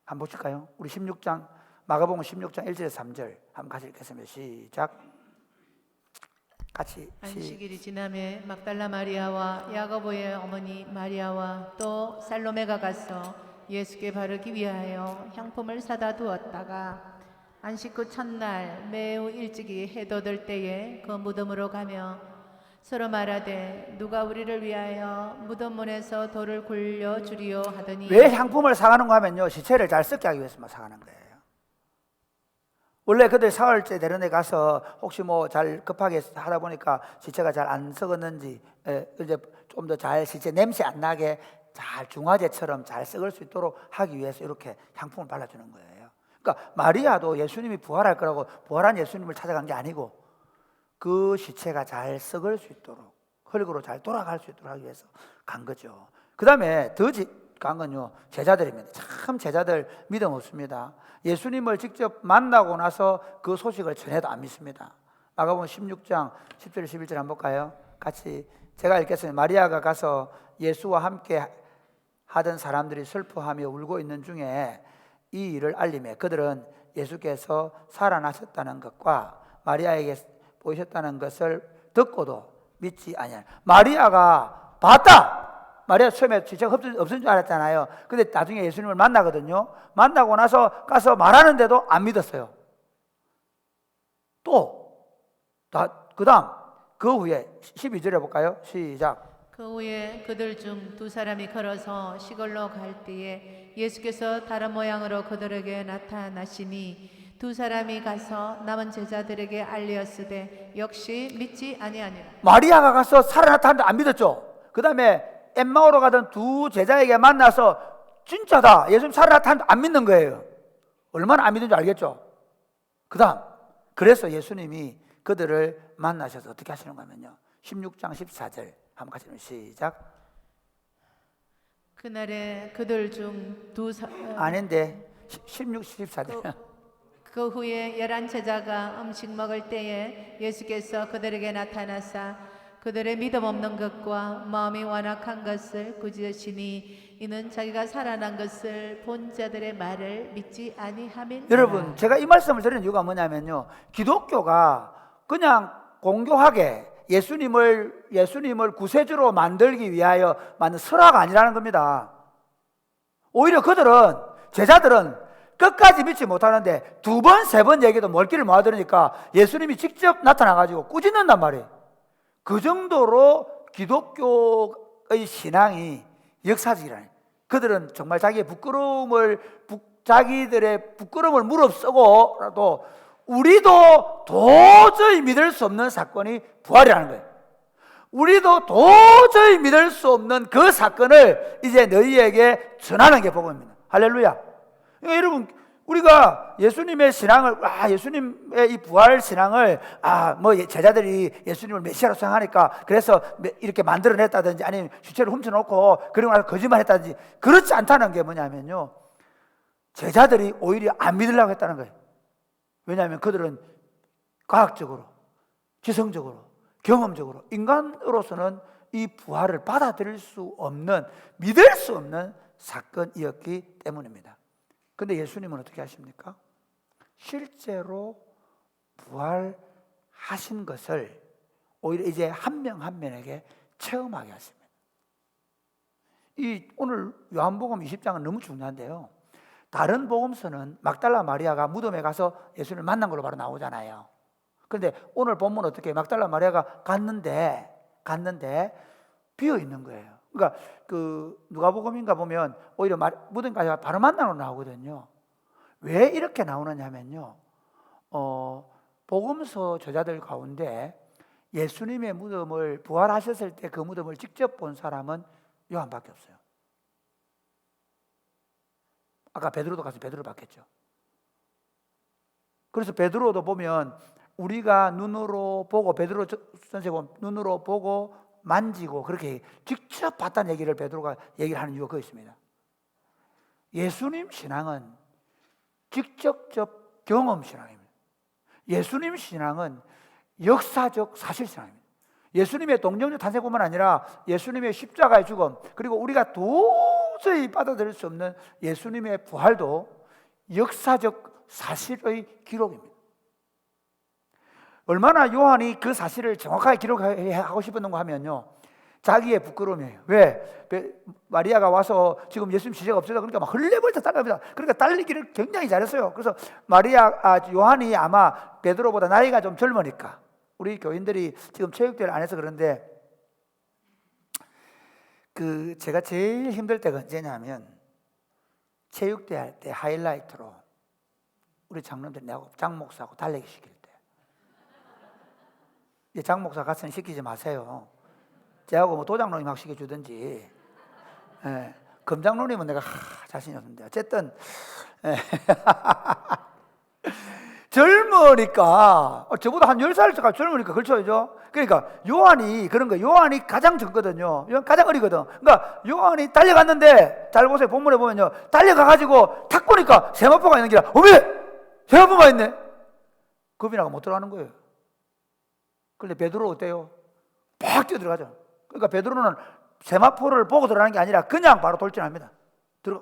한번 보실까요? 우리 16장, 마가복음 16장 1절에서 3절 한번 같이 읽겠습니다. 시작. 같이. 안식일이 지남에 막달라 마리아와 야고보의 어머니 마리아와 또 살로메가 가서 예수께 바르기 위하여 향품을 사다 두었다가 안식 후 첫날 매우 일찍이 해도 들 때에 그 무덤으로 가며 서로 말하되 누가 우리를 위하여 무덤 문에서 돌을 굴려 주리요 하더니. 왜 향품을 사가는가 하면요, 시체를 잘 썩게 하기 위해서만 사가는 거예요. 원래 그들 사흘째 되는 데 가서 혹시 뭐 잘 급하게 하다 보니까 시체가 잘 안 썩었는지, 이제 좀 더 잘 시체 냄새 안 나게 잘 중화제처럼 잘 썩을 수 있도록 하기 위해서 이렇게 향품을 발라주는 거예요. 그러니까 마리아도 예수님이 부활할 거라고 부활한 예수님을 찾아간 게 아니고, 그 시체가 잘 썩을 수 있도록, 흙으로 잘 돌아갈 수 있도록 하기 위해서 간 거죠. 그 다음에 더 간 건요, 제자들입니다. 참 제자들 믿음 없습니다. 예수님을 직접 만나고 나서 그 소식을 전해도 안 믿습니다. 마가복음 16장 10절 11절 한번 볼까요? 같이 제가 읽겠습니다. 마리아가 가서 예수와 함께 하던 사람들이 슬퍼하며 울고 있는 중에 이 일을 알림해 그들은 예수께서 살아나셨다는 것과 마리아에게 보이셨다는 것을 듣고도 믿지 아니하니. 마리아가 봤다! 마리아 처음에 지체가 없은 줄 알았잖아요. 근데 나중에 예수님을 만나거든요. 만나고 나서 가서 말하는데도 안 믿었어요. 또 그 다음, 그 후에 12절에 볼까요? 시작. 그 후에 그들 중 두 사람이 걸어서 시골로 갈 때에 예수께서 다른 모양으로 그들에게 나타나시니 두 사람이 가서 남은 제자들에게 알리었으되 역시 믿지 아니하니라. 마리아가 가서 살아났다는데 안 믿었죠. 그 다음에 엠마오로 가던 두 제자에게 만나서 진짜다, 예수님 살아났다는데 안 믿는 거예요. 얼마나 안 믿는 줄 알겠죠. 그 다음, 그래서 예수님이 그들을 만나셔서 어떻게 하시는 거냐면요, 16장 14절 한번 같이 시작. 그날에 그들 중 아닌데 16, 14절. 그 후에 11 제자가 음식 먹을 때에 예수께서 그들에게 나타나사 그들의 믿음 없는 것과 마음이 완악한 것을 꾸짖으시니 이는 자기가 살아난 것을 본 자들의 말을 믿지 아니함이니라. 여러분, 제가 이 말씀을 드리는 이유가 뭐냐면요, 기독교가 그냥 공교하게 예수님을 구세주로 만들기 위하여 만든 설화가 아니라는 겁니다. 오히려 그들은, 제자들은 끝까지 믿지 못하는데 두 번, 세 번 얘기도 멀기를 못 들으니까 예수님이 직접 나타나가지고 꾸짖는단 말이에요. 그 정도로 기독교의 신앙이 역사적이라니. 그들은 정말 자기들의 부끄러움을 무릅쓰고라도 우리도 도저히 믿을 수 없는 사건이 부활이라는 거예요. 우리도 도저히 믿을 수 없는 그 사건을 이제 너희에게 전하는 게 복음입니다. 할렐루야. 그러니까 여러분, 우리가 예수님의 신앙을, 예수님의 이 부활 신앙을, 제자들이 예수님을 메시아로 생각하니까 그래서 이렇게 만들어냈다든지 아니면 주체를 훔쳐놓고 그리고 나서 거짓말 했다든지, 그렇지 않다는 게 뭐냐면요, 제자들이 오히려 안 믿으려고 했다는 거예요. 왜냐하면 그들은 과학적으로, 지성적으로, 경험적으로, 인간으로서는 이 부활을 받아들일 수 없는, 믿을 수 없는 사건이었기 때문입니다. 그런데 예수님은 어떻게 하십니까? 실제로 부활하신 것을 오히려 이제 한 명 한 명에게 체험하게 하십니다. 이 오늘 요한복음 20장은 너무 중요한데요. 다른 복음서는 막달라 마리아가 무덤에 가서 예수님을 만난 걸로 바로 나오잖아요. 그런데 오늘 본문 어떻게 막달라 마리아가 갔는데 비어 있는 거예요. 그러니까 그 누가복음인가 보면 오히려 무덤 가서 바로 만나러 나오거든요. 왜 이렇게 나오느냐면요. 복음서 저자들 가운데 예수님의 무덤을 부활하셨을 때 그 무덤을 직접 본 사람은 요한밖에 없어요. 아까 베드로도 가서 베드로 봤겠죠. 그래서 베드로도 보면 우리가 눈으로 보고, 베드로 선생 보면 눈으로 보고 만지고 그렇게 직접 봤다는 얘기를 베드로가 얘기를 하는 이유가 그거 있습니다. 예수님 신앙은 직접적 경험 신앙입니다. 예수님 신앙은 역사적 사실 신앙입니다. 예수님의 동정녀 탄생뿐만 아니라 예수님의 십자가의 죽음, 그리고 우리가 도저히 받아들일 수 없는 예수님의 부활도 역사적 사실의 기록입니다. 얼마나 요한이 그 사실을 정확하게 기록하고 싶었는가 하면요, 자기의 부끄러움이에요. 왜? 마리아가 와서 지금 예수님 시체가 없어져, 그러니까 막 흘레벌떡 따라갑니다. 그러니까 달리기를 굉장히 잘했어요. 그래서 요한이 아마 베드로보다 나이가 좀 젊으니까, 우리 교인들이 지금 체육대회를 안 해서 그런데 제가 제일 힘들 때가 언제냐면 체육대회 할 때 하이라이트로 우리 장로들 내하고 장 목사하고 달리기 시킬 때, 장 목사 같은 시키지 마세요. 제하고 뭐 도장로님하고 시켜주든지. 검장로님은 내가 자신이 없는데 어쨌든 젊으니까, 저보다 한 10살까지 젊으니까 걸쳐야죠. 그러니까 요한이 그런 거예요. 요한이 가장 젊거든요. 요한 가장 어리거든. 그러니까 요한이 달려갔는데, 잘 보세요. 본문에 보면요, 달려가가지고 탁 보니까 세마포가 있는 게라, 어메! 세마포가 있네. 겁이 나고 못 들어가는 거예요. 그런데 베드로 어때요? 팍 뛰어 들어가죠. 그러니까 베드로는 세마포를 보고 들어가는 게 아니라 그냥 바로 돌진합니다.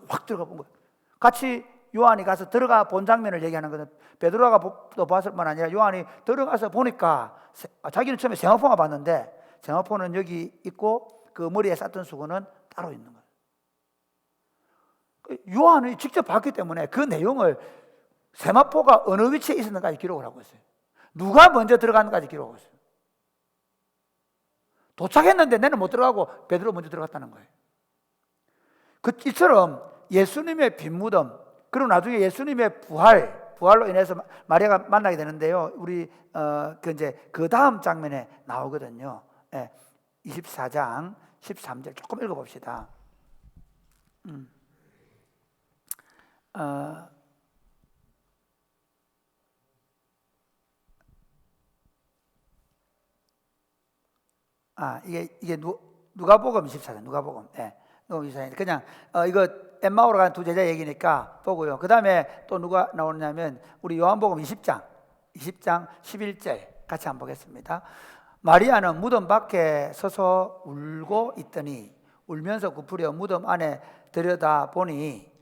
확 들어가 본 거예요. 같이 요한이 가서 들어가 본 장면을 얘기하는 거는, 베드로가 또 봤을 뿐 아니라 요한이 들어가서 보니까 자기는 처음에 세마포만 봤는데 세마포는 여기 있고 그 머리에 쌌던 수건은 따로 있는 거예요. 요한이 직접 봤기 때문에 그 내용을 세마포가 어느 위치에 있었는가까지 기록을 하고 있어요. 누가 먼저 들어갔는가까지 기록하고 있어요. 도착했는데 내는 못 들어가고 베드로 먼저 들어갔다는 거예요. 이처럼 예수님의 빈무덤, 그리고 나중에 예수님의 부활로 인해서 마리아가 만나게 되는데요. 우리 그 다음 장면에 나오거든요. 24장 13절 조금 읽어봅시다. 이게 누가복음 24장, 누가복음. 그냥 이거 엠마오로 간 두 제자 얘기니까 보고요. 그 다음에 또 누가 나오느냐면 우리 요한복음 20장 11절 같이 한번 보겠습니다. 마리아는 무덤 밖에 서서 울고 있더니 울면서 굽으려 무덤 안에 들여다보니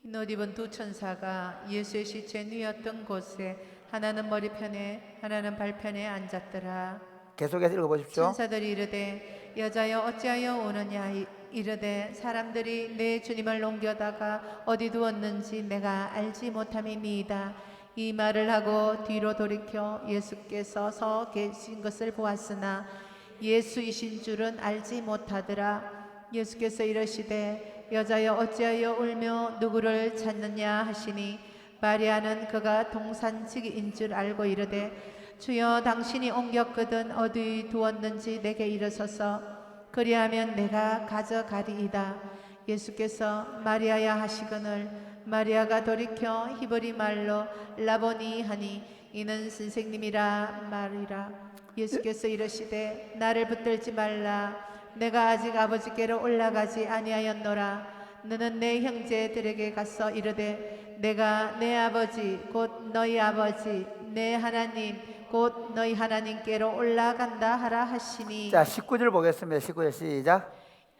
흰 옷 입은 두 천사가 예수의 시체 누였던 곳에 하나는 머리편에 하나는 발편에 앉았더라. 계속해서 읽어보십시오. 천사들이 이르되 여자여 어찌하여 오느냐, 이르되 사람들이 내 주님을 옮겨다가 어디 두었는지 내가 알지 못함이니이다. 이 말을 하고 뒤로 돌이켜 예수께서 서 계신 것을 보았으나 예수이신 줄은 알지 못하더라. 예수께서 이르시되 여자여 어찌하여 울며 누구를 찾느냐 하시니 마리아는 그가 동산지기인 줄 알고 이르되 주여 당신이 옮겼거든 어디 두었는지 내게 이르소서, 그리하면 내가 가져가리이다. 예수께서 마리아야 하시거늘 마리아가 돌이켜 히브리 말로 라보니 하니 이는 선생님이라 말이라. 예수께서 이르시되 나를 붙들지 말라. 내가 아직 아버지께로 올라가지 아니하였노라. 너는 내 형제들에게 가서 이르되 내가 내 아버지 곧 너희 아버지 내 하나님 곧 너희 하나님께로 올라간다 하라 하시니 자, 19절 보겠습니다. 19절 시작.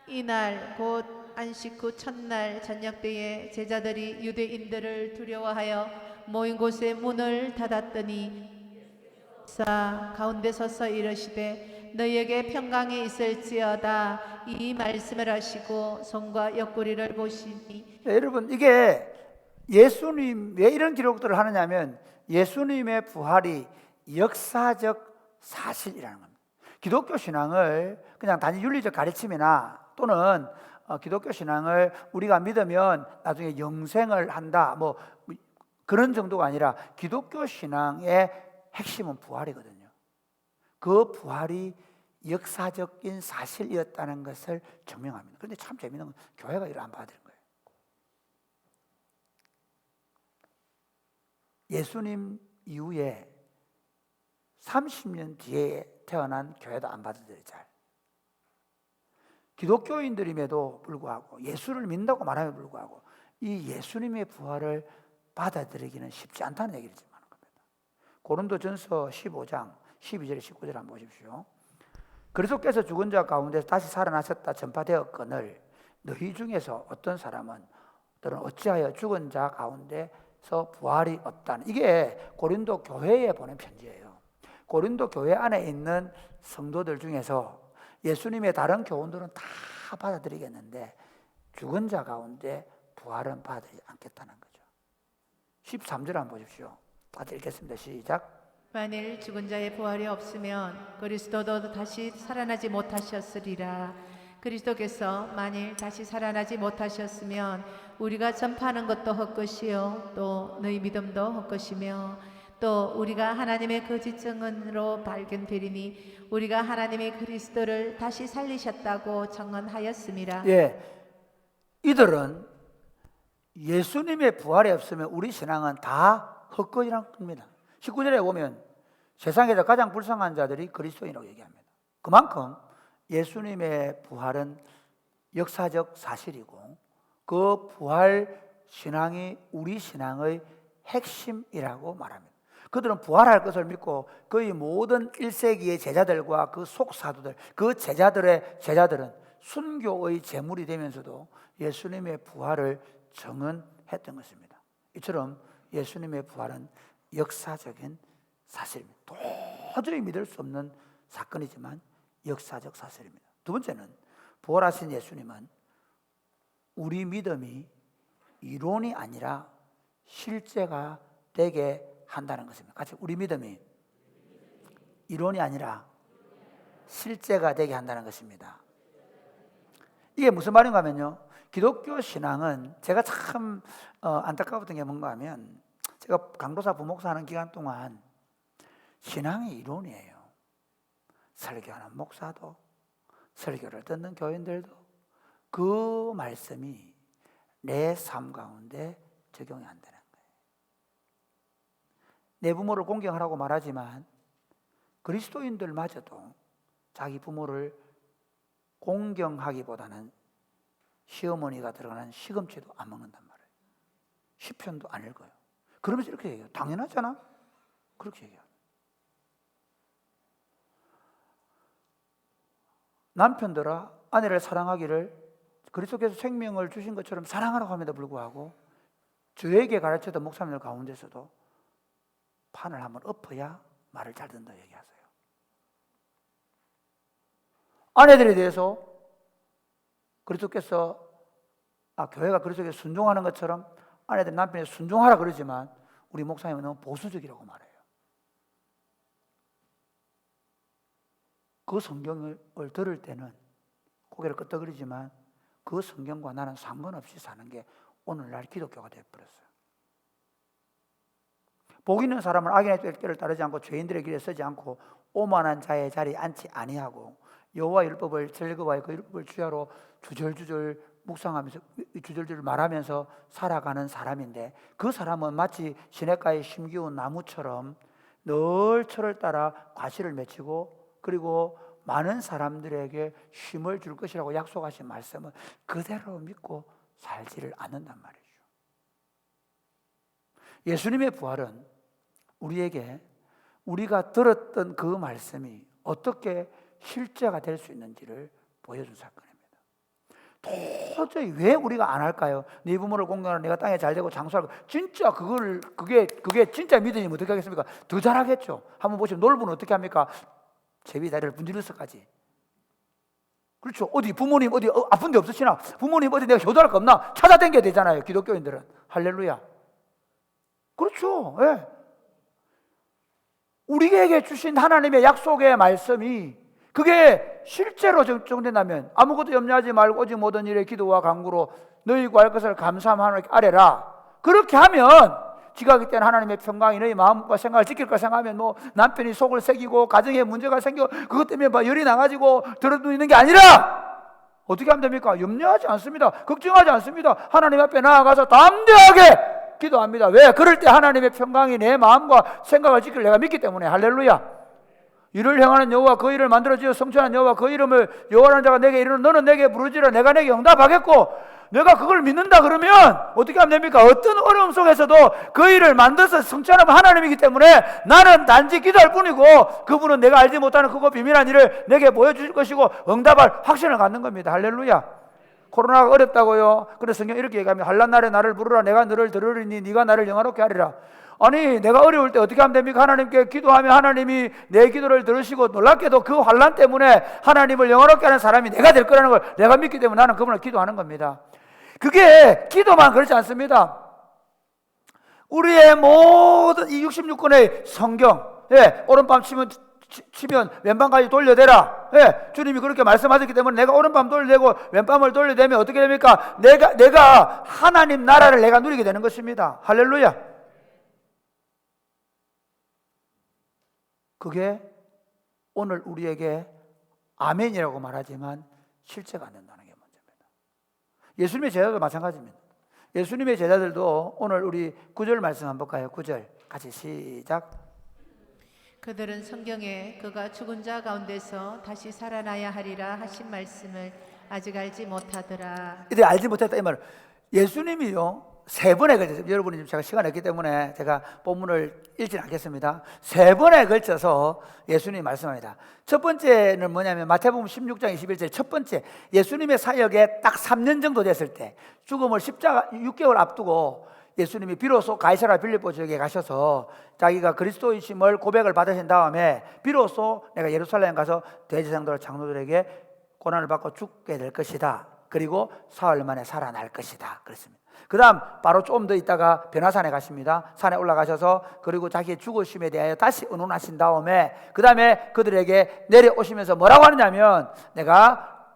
이날 곧 안식 후 첫날 저녁 때에 제자들이 유대인들을 두려워하여 모인 곳에 문을 닫았더니 가운데 서서 이르시되 너희에게 평강이 있을지어다 이 말씀을 하시고 손과 옆구리를 보시니 네, 여러분, 이게 예수님 왜 이런 기록들을 하느냐면 예수님의 부활이 역사적 사실이라는 겁니다. 기독교 신앙을 그냥 단지 윤리적 가르침이나 또는 기독교 신앙을 우리가 믿으면 나중에 영생을 한다 뭐 그런 정도가 아니라 기독교 신앙의 핵심은 부활이거든요. 그 부활이 역사적인 사실이었다는 것을 증명합니다. 그런데 참 재미있는 건 교회가 이걸 안 받아들인 거예요. 예수님 이후에 30년 뒤에 태어난 교회도 안 받아들여요. 잘. 기독교인들임에도 불구하고 예수를 믿는다고 말함에도 불구하고 이 예수님의 부활을 받아들이기는 쉽지 않다는 얘기를 지금 하는 겁니다. 고린도전서 15장 12절 19절 한번 보십시오. 그리스도께서 죽은 자 가운데서 다시 살아나셨다 전파되었거늘 너희 중에서 어떤 사람은 또는 어찌하여 죽은 자 가운데서 부활이 없다는, 이게 고린도 교회에 보낸 편지예요. 고린도 교회 안에 있는 성도들 중에서 예수님의 다른 교훈들은 다 받아들이겠는데 죽은 자 가운데 부활은 받아들이지 않겠다는 거죠. 13절 한번 보십시오. 다시 읽겠습니다. 시작. 만일 죽은 자의 부활이 없으면 그리스도도 다시 살아나지 못하셨으리라. 그리스도께서 만일 다시 살아나지 못하셨으면 우리가 전파하는 것도 헛것이요 또 너희 믿음도 헛것이며 또 우리가 하나님의 거짓 증언으로 발견되리니 우리가 하나님의 그리스도를 다시 살리셨다고 증언하였음이라. 예, 이들은 예수님의 부활이 없으면 우리 신앙은 다 헛것이라는 겁니다. 19절에 보면 세상에서 가장 불쌍한 자들이 그리스도인이라고 얘기합니다. 그만큼 예수님의 부활은 역사적 사실이고 그 부활 신앙이 우리 신앙의 핵심이라고 말합니다. 그들은 부활할 것을 믿고 거의 모든 1세기의 제자들과 그 속사도들, 그 제자들은 순교의 제물이 되면서도 예수님의 부활을 증언했던 것입니다. 이처럼 예수님의 부활은 역사적인 사실입니다. 도저히 믿을 수 없는 사건이지만 역사적 사실입니다. 두 번째는 부활하신 예수님은 우리 믿음이 이론이 아니라 실제가 되게 한다는 것입니다. 같이 우리 믿음이 이론이 아니라 실제가 되게 한다는 것입니다. 이게 무슨 말인가 하면요, 기독교 신앙은 제가 참 안타까웠던 게 뭔가 하면 제가 강도사 부목사 하는 기간 동안 신앙이 이론이에요. 설교하는 목사도 설교를 듣는 교인들도 그 말씀이 내 삶 가운데 적용이 안 되는 거예요. 내 부모를 공경하라고 말하지만 그리스도인들마저도 자기 부모를 공경하기보다는 시어머니가 들어가는 시금치도 안 먹는단 말이에요. 시편도 안 읽어요. 그러면서 이렇게 얘기해요. 당연하잖아? 그렇게 얘기해요. 남편들아 아내를 사랑하기를 그리스도께서 생명을 주신 것처럼 사랑하라고 함에도 불구하고 저에게 가르쳤던 목사님들 가운데서도 판을 한번 엎어야 말을 잘 듣는다고 얘기하세요. 아내들에 대해서 그리스도께서 교회가 그리스도께 순종하는 것처럼 아내들 남편에 순종하라 그러지만 우리 목사님은 너무 보수적이라고 말해요. 그 성경을 들을 때는 고개를 끄덕거리지만 그 성경과 나는 상관없이 사는 게 오늘날 기독교가 되어버렸어요. 복 있는 사람은 악인의 길을 따르지 않고 죄인들의 길에 서지 않고 오만한 자의 자리에 앉지 아니하고 여호와 율법을 즐거워하여 그 율법을 주야로 주절주절 묵상하면서 주절주절 말하면서 살아가는 사람인데 그 사람은 마치 시냇가에 심기운 나무처럼 늘 철을 따라 과실을 맺히고 그리고 많은 사람들에게 쉼을 줄 것이라고 약속하신 말씀을 그대로 믿고 살지를 않는단 말이죠. 예수님의 부활은 우리에게 우리가 들었던 그 말씀이 어떻게 실제가 될 수 있는지를 보여준 사건입니다. 도저히 왜 우리가 안 할까요? 네 부모를 공경하라, 내가 땅에 잘 되고 장수하고. 진짜 그게 진짜 믿으면 어떻게 하겠습니까? 더 잘하겠죠. 한번 보시면 놀부는 어떻게 합니까? 제비 다리를 분질러서까지. 그렇죠. 어디 부모님 어디 아픈 데 없으시나? 부모님 어디 내가 효도할 거 없나? 찾아다녀야 되잖아요. 기독교인들은. 할렐루야. 그렇죠. 예. 우리에게 주신 하나님의 약속의 말씀이 그게 실제로 적용된다면 아무것도 염려하지 말고 오직 모든 일에 기도와 간구로 너희 구할 것을 감사함 하나님께 아뢰라. 그렇게 하면 지각일 때는 하나님의 평강이 너희 마음과 생각을 지킬 걸 생각하면 뭐 남편이 속을 새기고 가정에 문제가 생겨 그것 때문에 막 열이 나가지고 들어도 있는 게 아니라 어떻게 하면 됩니까? 염려하지 않습니다. 걱정하지 않습니다. 하나님 앞에 나아가서 담대하게 기도합니다. 왜? 그럴 때 하나님의 평강이 내 마음과 생각을 지킬 내가 믿기 때문에. 할렐루야. 이를 행하는 여호와 그 일을 만들어지어 성취하는 여호와 그 이름을 여호와라는 자가 내게 이르는 너는 내게 부르지라 내가 내게 응답하겠고. 내가 그걸 믿는다 그러면 어떻게 하면 됩니까? 어떤 어려움 속에서도 그 일을 만들어서 성취하는 하나님이기 때문에 나는 단지 기도할 뿐이고 그분은 내가 알지 못하는 크고 비밀한 일을 내게 보여주실 것이고 응답할 확신을 갖는 겁니다. 할렐루야. 코로나가 어렵다고요? 그래서 성경 이렇게 얘기합니다. 환난 날에 나를 부르라 내가 너를 들으리니 네가 나를 영화롭게 하리라. 아니 내가 어려울 때 어떻게 하면 됩니까? 하나님께 기도하면 하나님이 내 기도를 들으시고 놀랍게도 그 환난 때문에 하나님을 영화롭게 하는 사람이 내가 될 거라는 걸 내가 믿기 때문에 나는 그분을 기도하는 겁니다. 그게 기도만 그렇지 않습니다. 우리의 모든 이 66권의 성경, 오른밤 치면 왼밤까지 돌려대라. 주님이 그렇게 말씀하셨기 때문에 내가 오른밤 돌려대고 왼밤을 돌려대면 어떻게 됩니까? 내가 하나님 나라를 내가 누리게 되는 것입니다. 할렐루야. 그게 오늘 우리에게 아멘이라고 말하지만 실제가 안 된다는 게 문제입니다. 예수님의 제자들도 마찬가지입니다. 예수님의 제자들도 오늘 우리 9절 말씀 한번 볼까요? 9절 같이 시작. 그들은 성경에 그가 죽은 자 가운데서 다시 살아나야 하리라 하신 말씀을 아직 알지 못하더라. 이들 알지 못했다 이 말. 예수님이요 3번에 걸쳐서 여러분이 지금 제가 시간이 없기 때문에 제가 본문을 읽지는 않겠습니다. 3번에 걸쳐서 예수님이 말씀합니다. 첫 번째는 뭐냐면 마태복음 16장 21절 첫 번째 예수님의 사역에 딱 3년 정도 됐을 때 죽음을 십자가 6개월 앞두고 예수님이 비로소 가이사랴 빌립보 지역에 가셔서 자기가 그리스도이심을 고백을 받으신 다음에 비로소 내가 예루살렘 가서 대제사장들 장로들에게 고난을 받고 죽게 될 것이다. 그리고 사흘 만에 살아날 것이다. 그랬습니다. 그 다음 바로 좀 더 있다가 변화산에 가십니다. 산에 올라가셔서 그리고 자기의 죽으심에 대하여 다시 의논하신 다음에 그 다음에 그들에게 내려오시면서 뭐라고 하느냐면 내가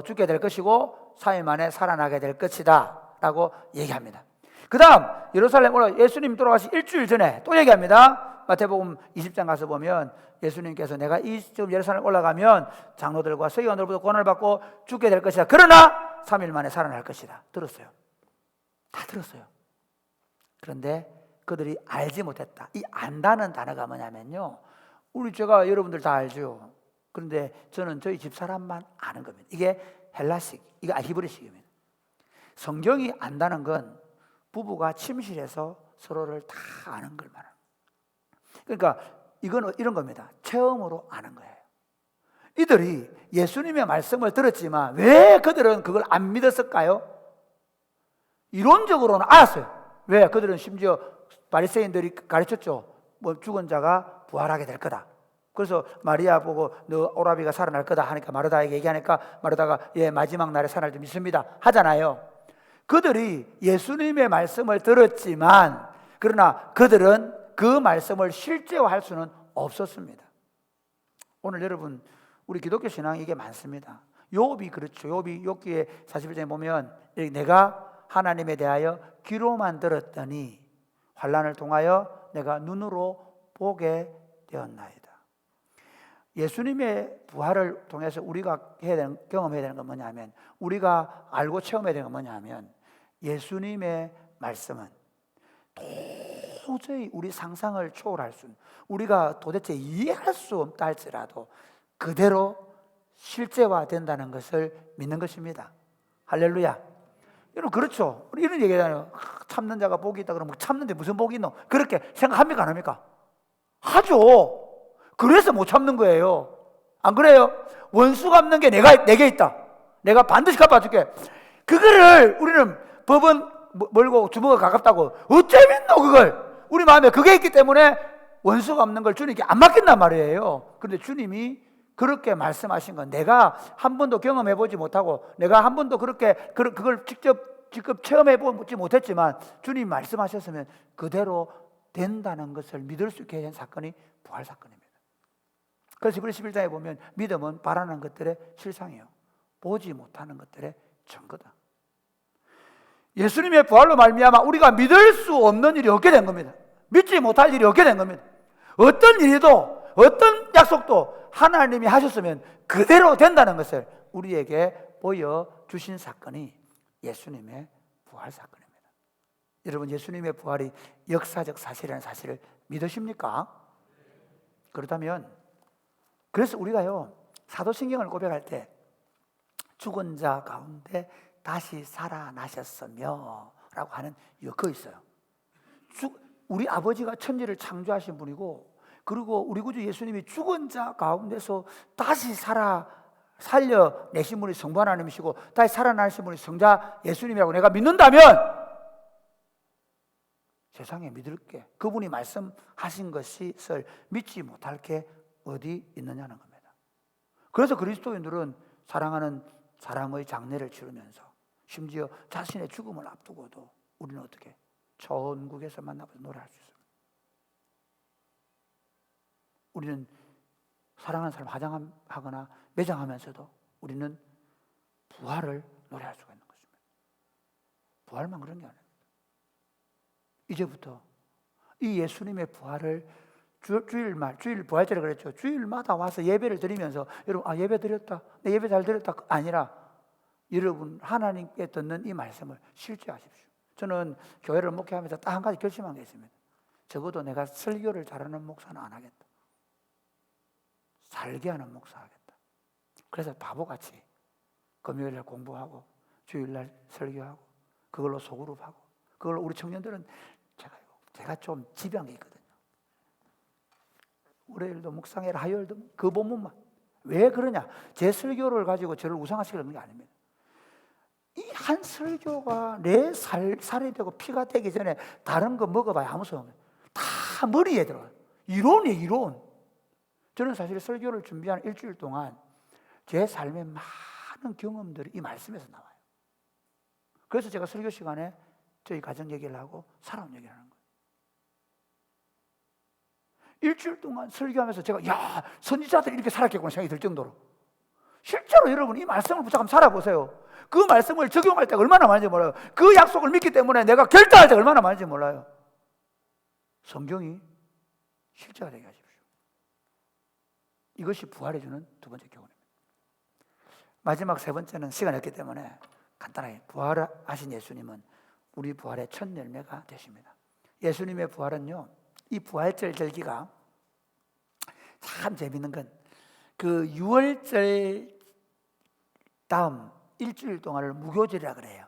죽게 될 것이고 3일 만에 살아나게 될 것이다 라고 얘기합니다. 그 다음 예루살렘 올라 예수님 돌아가시 일주일 전에 또 얘기합니다. 마태복음 20장 가서 보면 예수님께서 내가 지금 예루살렘 올라가면 장로들과 서기관들로부터 고난을 받고 죽게 될 것이다. 그러나 3일 만에 살아날 것이다. 들었어요. 다 들었어요. 그런데 그들이 알지 못했다. 이 안다는 단어가 뭐냐면요. 제가 여러분들 다 알죠. 그런데 저는 저희 집사람만 아는 겁니다. 이게 헬라식, 이게 히브리식입니다. 성경이 안다는 건 부부가 침실에서 서로를 다 아는 걸 말합니다. 그러니까 이건 이런 겁니다. 체험으로 아는 거예요. 이들이 예수님의 말씀을 들었지만 왜 그들은 그걸 안 믿었을까요? 이론적으로는 알았어요. 왜? 그들은 심지어 바리새인들이 가르쳤죠. 뭐 죽은 자가 부활하게 될 거다. 그래서 마리아 보고 너 오라비가 살아날 거다 하니까 마르다에게 얘기하니까 마르다가 예 마지막 날에 살아날 줄 믿습니다 하잖아요. 그들이 예수님의 말씀을 들었지만 그러나 그들은 그 말씀을 실제화할 수는 없었습니다. 오늘 여러분 우리 기독교 신앙이 이게 많습니다. 욥이 그렇죠. 욥이 욥기에 41장에 보면 내가 하나님에 대하여 귀로만 들었더니 환난을 통하여 내가 눈으로 보게 되었나이다. 예수님의 부활을 통해서 우리가 경험해야 되는 건 뭐냐면 우리가 알고 체험해야 되는 건 뭐냐면 예수님의 말씀은 도저히 우리 상상을 초월할 수 우리가 도대체 이해할 수 없다 할지라도 그대로 실제화된다는 것을 믿는 것입니다. 할렐루야. 여러분 그렇죠. 이런 얘기잖아요. 참는 자가 복이 있다 그러면 참는데 무슨 복이 있노? 그렇게 생각합니까 안 합니까? 하죠. 그래서 못 참는 거예요. 안 그래요? 원수 갚는 게 내게 있다. 내가 반드시 갚아줄게. 그거를 우리는 법은 멀고 주먹이 가깝다고 어째 믿노 그걸. 우리 마음에 그게 있기 때문에 원수 갚는 걸 주님께 안 맡긴단 말이에요. 그런데 주님이 그렇게 말씀하신 건 내가 한 번도 경험해보지 못하고 내가 한 번도 그걸 직접 체험해보지 못했지만 주님이 말씀하셨으면 그대로 된다는 것을 믿을 수 있게 한 사건이 부활 사건입니다. 그래서 히브리 11장에 보면 믿음은 바라는 것들의 실상이요 보지 못하는 것들의 증거다. 예수님의 부활로 말미암아 우리가 믿을 수 없는 일이 없게 된 겁니다. 믿지 못할 일이 없게 된 겁니다. 어떤 일이도 어떤 약속도 하나님이 하셨으면 그대로 된다는 것을 우리에게 보여주신 사건이 예수님의 부활 사건입니다. 여러분, 예수님의 부활이 역사적 사실이라는 사실을 믿으십니까? 그렇다면 그래서 우리가요 사도신경을 고백할 때 죽은 자 가운데 다시 살아나셨으며 라고 하는 거 있어요. 우리 아버지가 천지를 창조하신 분이고 그리고 우리 구주 예수님이 죽은 자 가운데서 다시 살려내신 분이 성부 하나님이시고 다시 살아나신 분이 성자 예수님이라고 내가 믿는다면 세상에 믿을 게 그분이 말씀하신 것을 믿지 못할 게 어디 있느냐는 겁니다. 그래서 그리스도인들은 사랑하는 사랑의 장례를 치르면서 심지어 자신의 죽음을 앞두고도 우리는 어떻게 천국에서 만나서 노래할 수 있습니다. 우리는 사랑하는 사람 화장하거나 매장하면서도 우리는 부활을 노래할 수가 있는 것입니다. 부활만 그런 게 아닙니다. 이제부터 이 예수님의 부활을 주일 부활절에 그랬죠. 주일마다 와서 예배를 드리면서 여러분 예배 드렸다, 내 예배 잘 드렸다 아니라 여러분 하나님께 듣는 이 말씀을 실제하십시오. 저는 교회를 목회하면서 딱 한 가지 결심한 게 있습니다. 적어도 내가 설교를 잘하는 목사는 안 하겠다. 살게 하는 목사 하겠다. 그래서 바보같이 금요일날 공부하고 주일날 설교하고 그걸로 소그룹하고 그걸로 우리 청년들은 제가 좀 집요한 게 있거든요. 월요일도 묵상해라, 화요일도 그 본문만. 왜 그러냐? 제 설교를 가지고 저를 우상화시키는 게 아닙니다. 이 한 설교가 내 살이 되고 피가 되기 전에 다른 거 먹어봐야 아무 소용 없어요. 다 머리에 들어가요. 이론이에요, 이론. 저는 사실 설교를 준비한 일주일 동안 제 삶의 많은 경험들이 이 말씀에서 나와요. 그래서 제가 설교 시간에 저희 가정 얘기를 하고 살아온 얘기를 하는 거예요. 일주일 동안 설교하면서 제가 선지자들이 이렇게 살았겠구나 생각이 들 정도로 실제로 여러분 이 말씀을 붙잡고 한번 살아보세요. 그 말씀을 적용할 때가 얼마나 많은지 몰라요. 그 약속을 믿기 때문에 내가 결단할 때가 얼마나 많은지 몰라요. 성경이 실제가 되게 하십시오. 이것이 부활해 주는 두 번째 교훈입니다. 마지막 세 번째는 시간이 없기 때문에 간단하게 부활하신 예수님은 우리 부활의 첫 열매가 되십니다. 예수님의 부활은요, 이 부활절 절기가 참 재밌는 건 그 유월절 다음 일주일 동안을 무교절이라 그래요.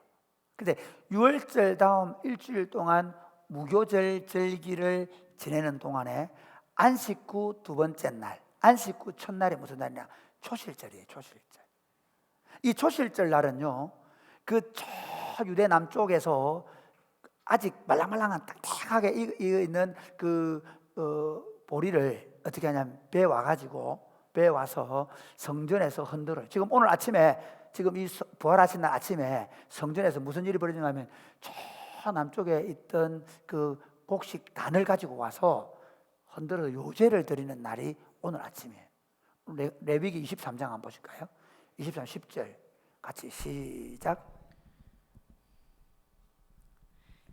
근데 유월절 다음 일주일 동안 무교절 절기를 지내는 동안에 안식 후 두 번째 날, 안식 후 첫날이 무슨 날이냐? 초실절이에요. 초실절. 이 초실절 날은요, 그 저 유대 남쪽에서 아직 말랑말랑한 딱딱하게 익어 있는 그 보리를 어떻게 하냐면 배 와서 성전에서 흔들어요. 지금 오늘 아침에 지금 이 부활하신 날 아침에 성전에서 무슨 일이 벌어지냐면 저 남쪽에 있던 그 곡식 단을 가지고 와서 흔들어서 요제를 드리는 날이 오늘 아침이에요. 레위기 23장 한번 보실까요? 23, 10절 같이 시작.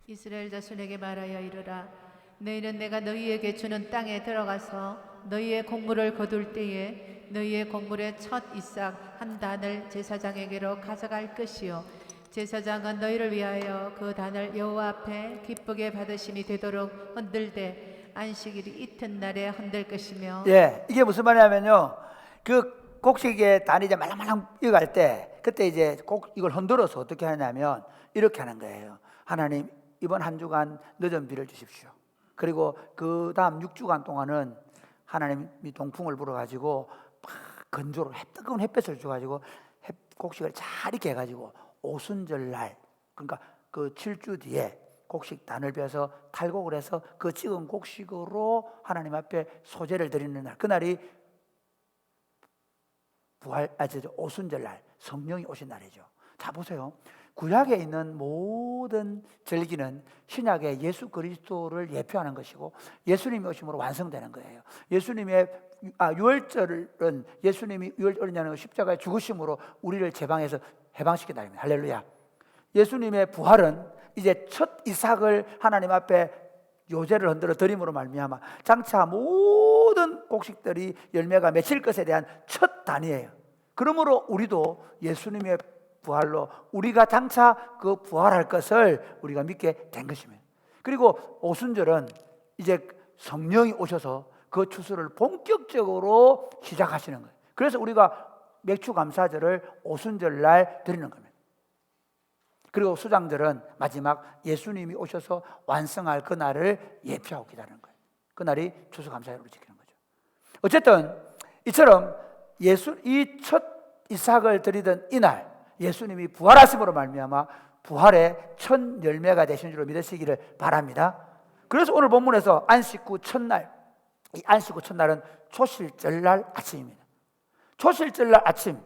이스라엘 자손에게 말하여 이르라. 너희는 내가 너희에게 주는 땅에 들어가서 너희의 곡물을 거둘 때에 너희의 곡물의 첫 이삭 한 단을 제사장에게로 가져갈 것이요 제사장은 너희를 위하여 그 단을 여호와 앞에 기쁘게 받으심이 되도록 흔들되 안식일이 이튿날에 흔들 것이며. 예, 이게 무슨 말이냐면요, 그 곡식의 단이 이제 말랑말랑 익어갈 때 그때 이제 이걸 흔들어서 어떻게 하냐면 이렇게 하는 거예요. 하나님, 이번 한 주간 늦은 비를 주십시오. 그리고 그 다음 6주간 동안은 하나님이 동풍을 불어가지고 막 건조로 뜨거운 햇볕을 줘가지고 곡식을 잘 익게 해가지고 오순절날, 그러니까 그 7주 뒤에 곡식 단을 베어서 탈곡을 해서 그 찍은 곡식으로 하나님 앞에 소제를 드리는 날, 그날이 오순절날, 성령이 오신 날이죠. 자, 보세요. 구약에 있는 모든 절기는 신약의 예수 그리스도를 예표하는 것이고 예수님이 오심으로 완성되는 거예요. 유월절은 예수님이 유월절이냐는 십자가의 죽으심으로 우리를 해방시킨 날입니다. 할렐루야. 예수님의 부활은 이제 첫 이삭을 하나님 앞에 요제를 흔들어 드림으로 말미암아 장차 모든 곡식들이 열매가 맺힐 것에 대한 첫 단위예요. 그러므로 우리도 예수님의 부활로 우리가 장차 그 부활할 것을 우리가 믿게 된 것입니다. 그리고 오순절은 이제 성령이 오셔서 그 추수를 본격적으로 시작하시는 거예요. 그래서 우리가 맥추감사절을 오순절날 드리는 겁니다. 그리고 수장절은 마지막 예수님이 오셔서 완성할 그날을 예표하고 기다리는 거예요. 그날이 추수감사절로 지키는 거죠. 어쨌든 이처럼 이 첫 이삭을 드리던 이날 예수님이 부활하심으로 말미암아 부활의 첫 열매가 되신 줄로 믿으시기를 바랍니다. 그래서 오늘 본문에서 안식 후 첫날, 이 안식 후 첫날은 초실절날 아침입니다. 초실절날 아침,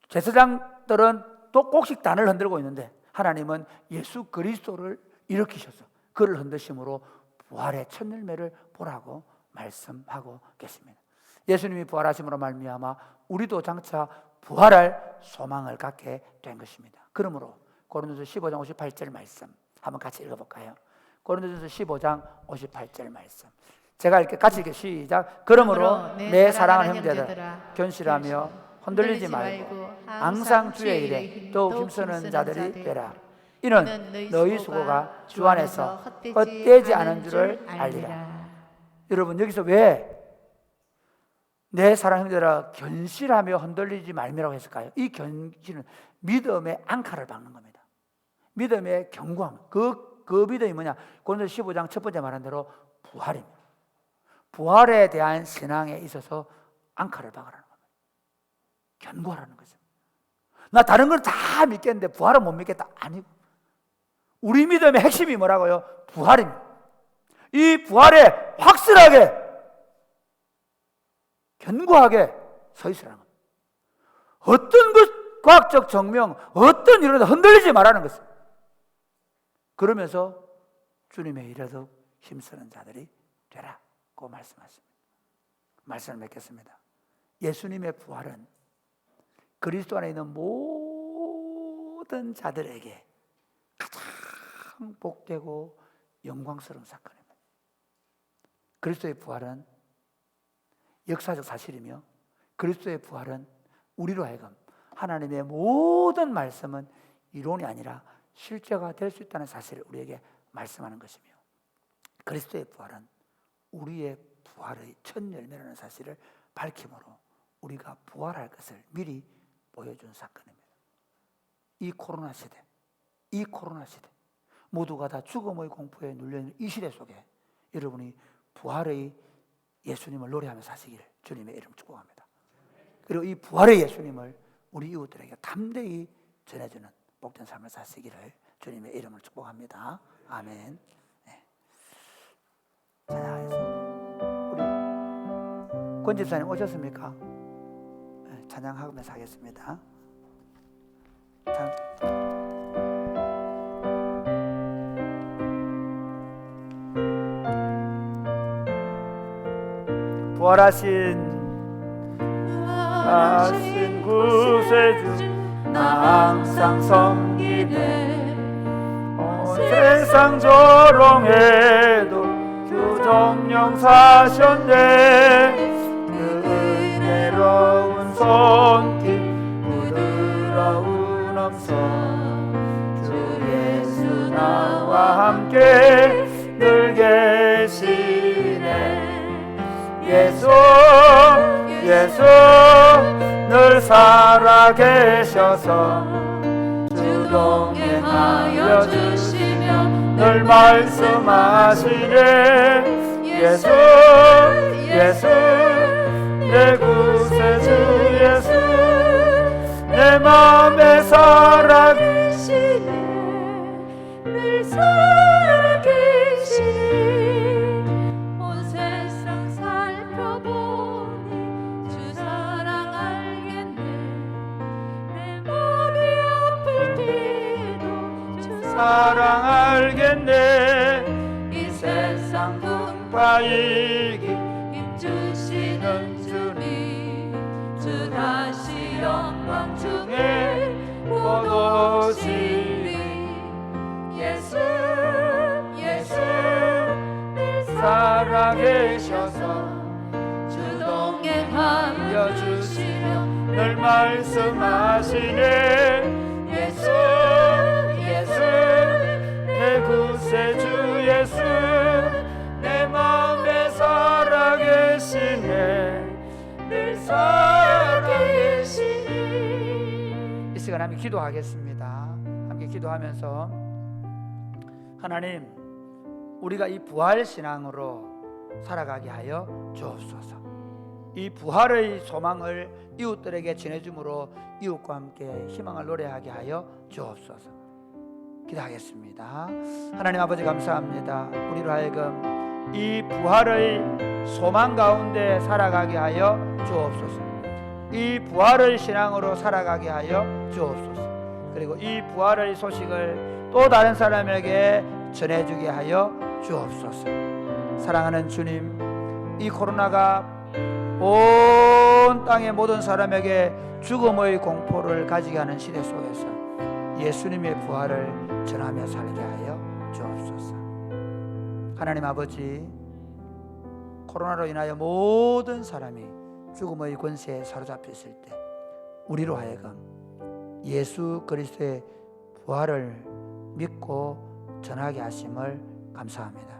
제사장들은 또 곡식단을 흔들고 있는데 하나님은 예수 그리스도를 일으키셔서 그를 흔드심으로 부활의 첫 열매를 보라고 말씀하고 계십니다. 예수님이 부활하심으로 말미암아 우리도 장차 부활할 소망을 갖게 된 것입니다. 그러므로 고린도서 15장 58절 말씀 한번 같이 읽어볼까요? 고린도서 15장 58절 말씀, 제가 이렇게 같이 읽게 시작. 그러므로 내 사랑하는 형제들아 견실하며 흔들리지 말고 항상 주의 일에 더욱 힘쓰는 자들이 되라. 이는 너희 수고가 주 안에서 헛되지 않은 줄을 알리라. 여러분, 여기서 왜 내 사랑 형제들아 견실하며 흔들리지 말미라고 했을까요? 이 견실은 믿음의 앙카를 박는 겁니다. 믿음의 견고함. 그 믿음이 뭐냐? 고린도서 15장 첫 번째 말한 대로 부활입니다. 부활에 대한 신앙에 있어서 앙카를 박으라는 겁니다. 견고하라는 거죠. 나 다른 걸 다 믿겠는데 부활은 못 믿겠다. 아니고 우리 믿음의 핵심이 뭐라고요? 부활입니다. 이 부활에 확실하게 견고하게 서 있으라는 겁니다. 어떤 것, 과학적 증명, 어떤 이론도 흔들리지 말라는 것입니다. 그러면서 주님의 일에도 힘쓰는 자들이 되라고 말씀하십니다. 말씀을 맺겠습니다. 예수님의 부활은 그리스도 안에 있는 모든 자들에게 가장 복되고 영광스러운 사건입니다. 그리스도의 부활은 역사적 사실이며 그리스도의 부활은 우리로 하여금 하나님의 모든 말씀은 이론이 아니라 실제가 될 수 있다는 사실을 우리에게 말씀하는 것이며 그리스도의 부활은 우리의 부활의 첫 열매라는 사실을 밝힘으로 우리가 부활할 것을 미리 보여준 사건입니다. 이 코로나 시대 모두가 다 죽음의 공포에 눌려있는 이 시대 속에 여러분이 부활의 예수님을 노래하며 사시기를 주님의 이름 축복합니다. 그리고 이 부활의 예수님을 우리 이웃들에게 담대히 전해주는 복된 삶을 사시기를 주님의 이름을 축복합니다. 아멘. 네. 찬양하겠습니다. 우리 권 집사님 오셨습니까? 네, 찬양하면서 하겠습니다. 부활하신 구세주 나 항상 섬기네. 세상 조롱해도 주 정령 사셨네. 그 은혜로운 손길 부드러운 음성 주 예수 나와 함께 늘 계시네. 예수 늘 살아계셔서 주 동행하여 주시며 늘 말씀하시네. 예수 예수 내 구세주 예수 내 맘에 살아계시네. 늘 살아계시네. 온 세상 살펴보니 주 사랑 알겠네. 내 몸이 아플 때도 주 사랑 알겠네. 이 세상 눈바이기 힘주시는 주님 주 다시 영광 중에 곧 오시리. 예수 예수 늘 살아계셔서 주 동행하여 주시며 늘 말씀하시네. 예수 예수 내 구세주 예수 내 마음에 살아계시네. 늘 살아계시네. 이 시간 함께 기도하겠습니다. 함께 기도하면서 하나님, 우리가 이 부활 신앙으로 살아가게 하여 주옵소서. 이 부활의 소망을 이웃들에게 전해줌으로 이웃과 함께 희망을 노래하게 하여 주옵소서. 기도하겠습니다. 하나님 아버지 감사합니다. 우리로 하여금 이 부활의 소망 가운데 살아가게 하여 주옵소서. 이 부활의 신앙으로 살아가게 하여 주옵소서. 그리고 이 부활의 소식을 또 다른 사람에게 전해주게 하여 주옵소서. 사랑하는 주님, 이 코로나가 온 땅의 모든 사람에게 죽음의 공포를 가지게 하는 시대 속에서 예수님의 부활을 전하며 살게 하여 주옵소서. 하나님 아버지, 코로나로 인하여 모든 사람이 죽음의 권세에 사로잡혔을 때 우리로 하여금 예수 그리스도의 부활을 믿고 전하게 하심을 감사합니다.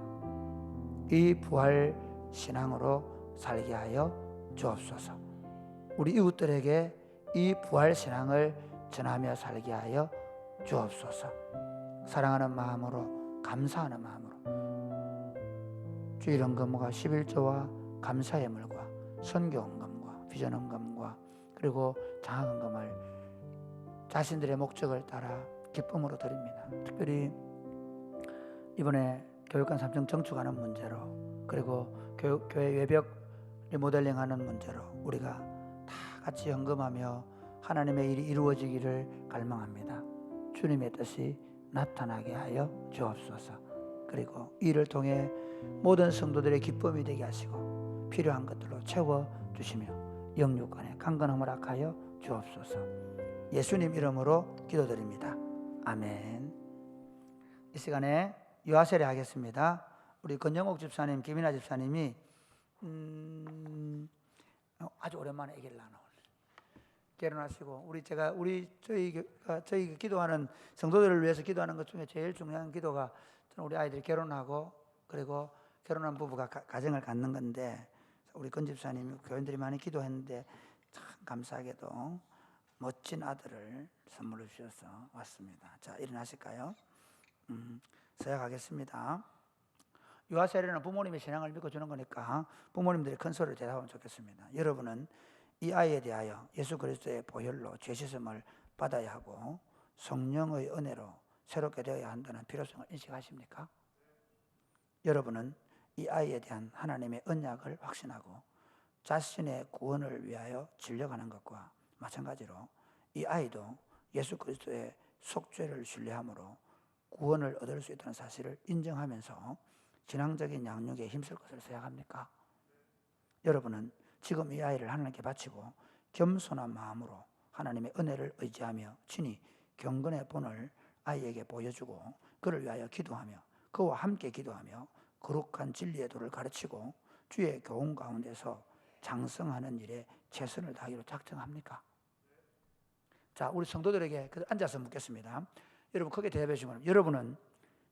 이 부활 신앙으로 살게 하여 주옵소서. 우리 이웃들에게 이 부활 신앙을 전하며 살게 하여 주옵소서. 사랑하는 마음으로, 감사하는 마음으로 주일 헌금과 11조와 감사의 물과 선교 헌금과 비전 헌금과 그리고 장학 헌금을 자신들의 목적을 따라 기쁨으로 드립니다. 특별히 이번에 교육관 3층 정축하는 문제로, 그리고 교회 외벽 리모델링하는 문제로 우리가 다 같이 헌금하며 하나님의 일이 이루어지기를 갈망합니다. 주님의 뜻이 나타나게 하여 주옵소서. 그리고 이를 통해 모든 성도들의 기쁨이 되게 하시고 필요한 것들로 채워주시며 영육간에 강건함을 허락하여 주옵소서. 예수님 이름으로 기도드립니다. 아멘. 이 시간에 유아세례 하겠습니다. 우리 건영옥 집사님, 김이나 집사님이 아주 오랜만에 아기를 낳아 결혼하시고 저희 기도하는 성도들을 위해서 기도하는 것 중에 제일 중요한 기도가 우리 아이들이 결혼하고 그리고 결혼한 부부가 가정을 갖는 건데, 우리 건 집사님이 교인들이 많이 기도했는데 참 감사하게도 멋진 아들을 선물로 주셔서 왔습니다. 자, 일어나실까요? 서약하겠습니다. 유아세례는 부모님의 신앙을 믿고 주는 거니까 부모님들이 큰 소리를 대답하면 좋겠습니다. 여러분은 이 아이에 대하여 예수 그리스도의 보혈로 죄 씻음을 받아야 하고 성령의 은혜로 새롭게 되어야 한다는 필요성을 인식하십니까? 여러분은 이 아이에 대한 하나님의 언약을 확신하고 자신의 구원을 위하여 진력하는 것과 마찬가지로 이 아이도 예수 그리스도의 속죄를 신뢰함으로 구원을 얻을 수 있다는 사실을 인정하면서 신앙적인 양육에 힘쓸 것을 생각합니까? 여러분은 지금 이 아이를 하나님께 바치고 겸손한 마음으로 하나님의 은혜를 의지하며 친히 경건의 본을 아이에게 보여주고 그를 위하여 기도하며 그와 함께 기도하며 거룩한 진리의 도를 가르치고 주의 교훈 가운데서 장성하는 일에 최선을 다하기로 작정합니까? 자, 우리 성도들에게 앉아서 묻겠습니다. 여러분 크게 대답해 주시면, 여러분은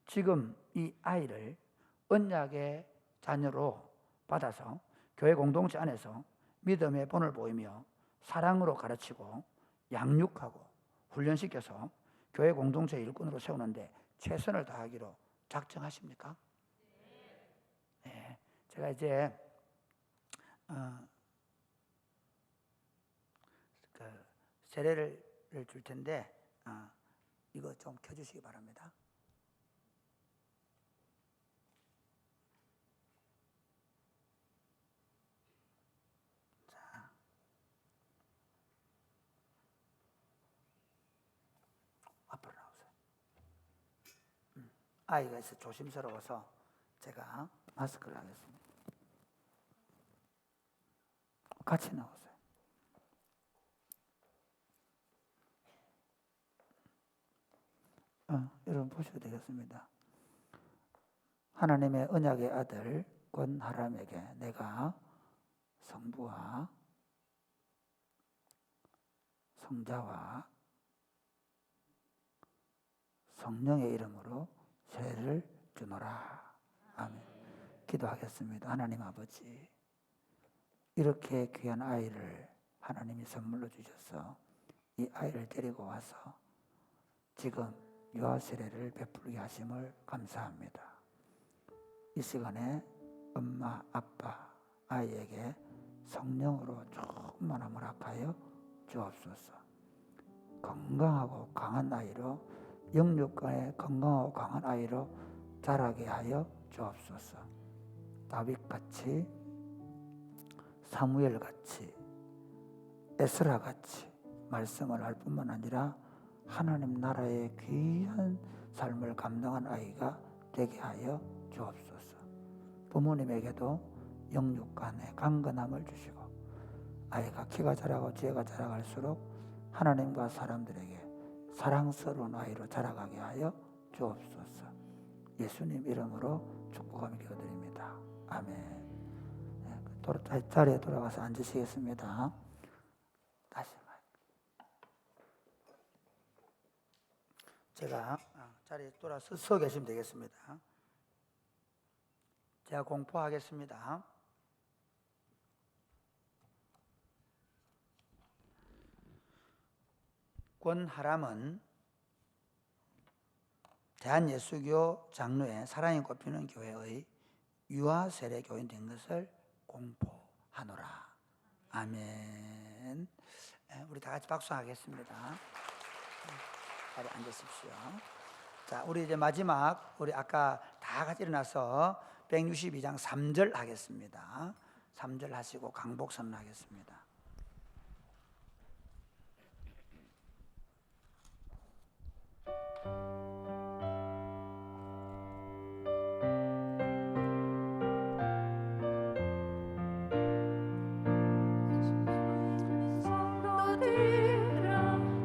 지금 이 아이를 언약의 자녀로 받아서 교회 공동체 안에서 믿음의 본을 보이며 사랑으로 가르치고 양육하고 훈련시켜서 교회 공동체 일꾼으로 세우는데 최선을 다하기로 작정하십니까? 네. 제가 이제 세례를 줄 텐데 이거 좀 켜주시기 바랍니다. 자, 앞으로 나오세요. 아이가 있어 조심스러워서 제가 마스크를 하겠습니다. 같이 나오세요. 여러분 보셔도 되겠습니다. 하나님의 언약의 아들 권하람에게 내가 성부와 성자와 성령의 이름으로 세례를 주노라. 아멘. 기도하겠습니다. 하나님 아버지, 이렇게 귀한 아이를 하나님이 선물로 주셔서 이 아이를 데리고 와서 지금 유아 세례를 베풀게 하심을 감사합니다. 이 시간에 엄마, 아빠, 아이에게 성령으로 충만함을 허락하여 주옵소서. 건강하고 강한 아이로, 영육간에 건강하고 강한 아이로 자라게 하여 주옵소서. 다윗같이, 사무엘같이, 에스라같이 말씀을 할 뿐만 아니라 하나님 나라의 귀한 삶을 감당한 아이가 되게 하여 주옵소서. 부모님에게도 영육간에 강건함을 주시고 아이가 키가 자라고 지혜가 자라갈수록 하나님과 사람들에게 사랑스러운 아이로 자라가게 하여 주옵소서. 예수님 이름으로 축복하며 기도드립니다. 아멘. 자리에 돌아가서 앉으시겠습니다. 다시 제가 자리에 돌아서 서 계시면 되겠습니다. 제가 공포하겠습니다. 권하람은 대한예수교 장로회 사랑이 꼽히는 교회의 유아 세례 교인 된 것을 공포하노라. 아멘. 우리 다 같이 박수하겠습니다. 자리에 앉으십시오. 자, 우리 이제 마지막 우리 아까 다 같이 일어나서 162장 3절 하겠습니다. 3절 하시고 강복 선언하겠습니다.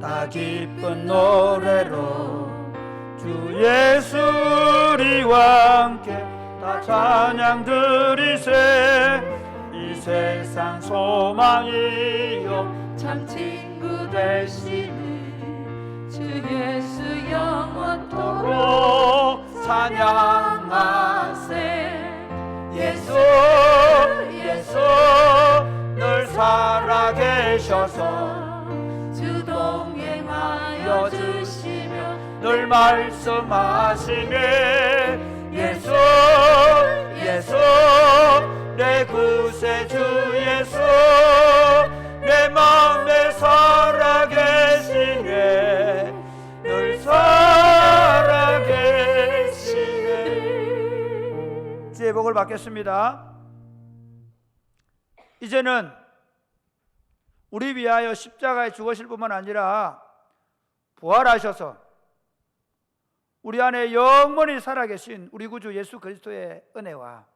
다 기쁜 노래로 주 예수 우리와 함께 다 찬양 드리세. 이 세상 소망이요 참 친구 되시는 주 예수 영원토록 찬양하세. 예수 예수 늘 살아계셔서 주 동행하여 주시며 늘 말씀하시네. 예수 예수 내 구세주 예수 내 마음에 살아계시네. 늘 살아계시네. 주의 복을 받겠습니다. 이제는 우리 위하여 십자가에 죽으실 뿐만 아니라 부활하셔서 우리 안에 영원히 살아계신 우리 구주 예수 그리스도의 은혜와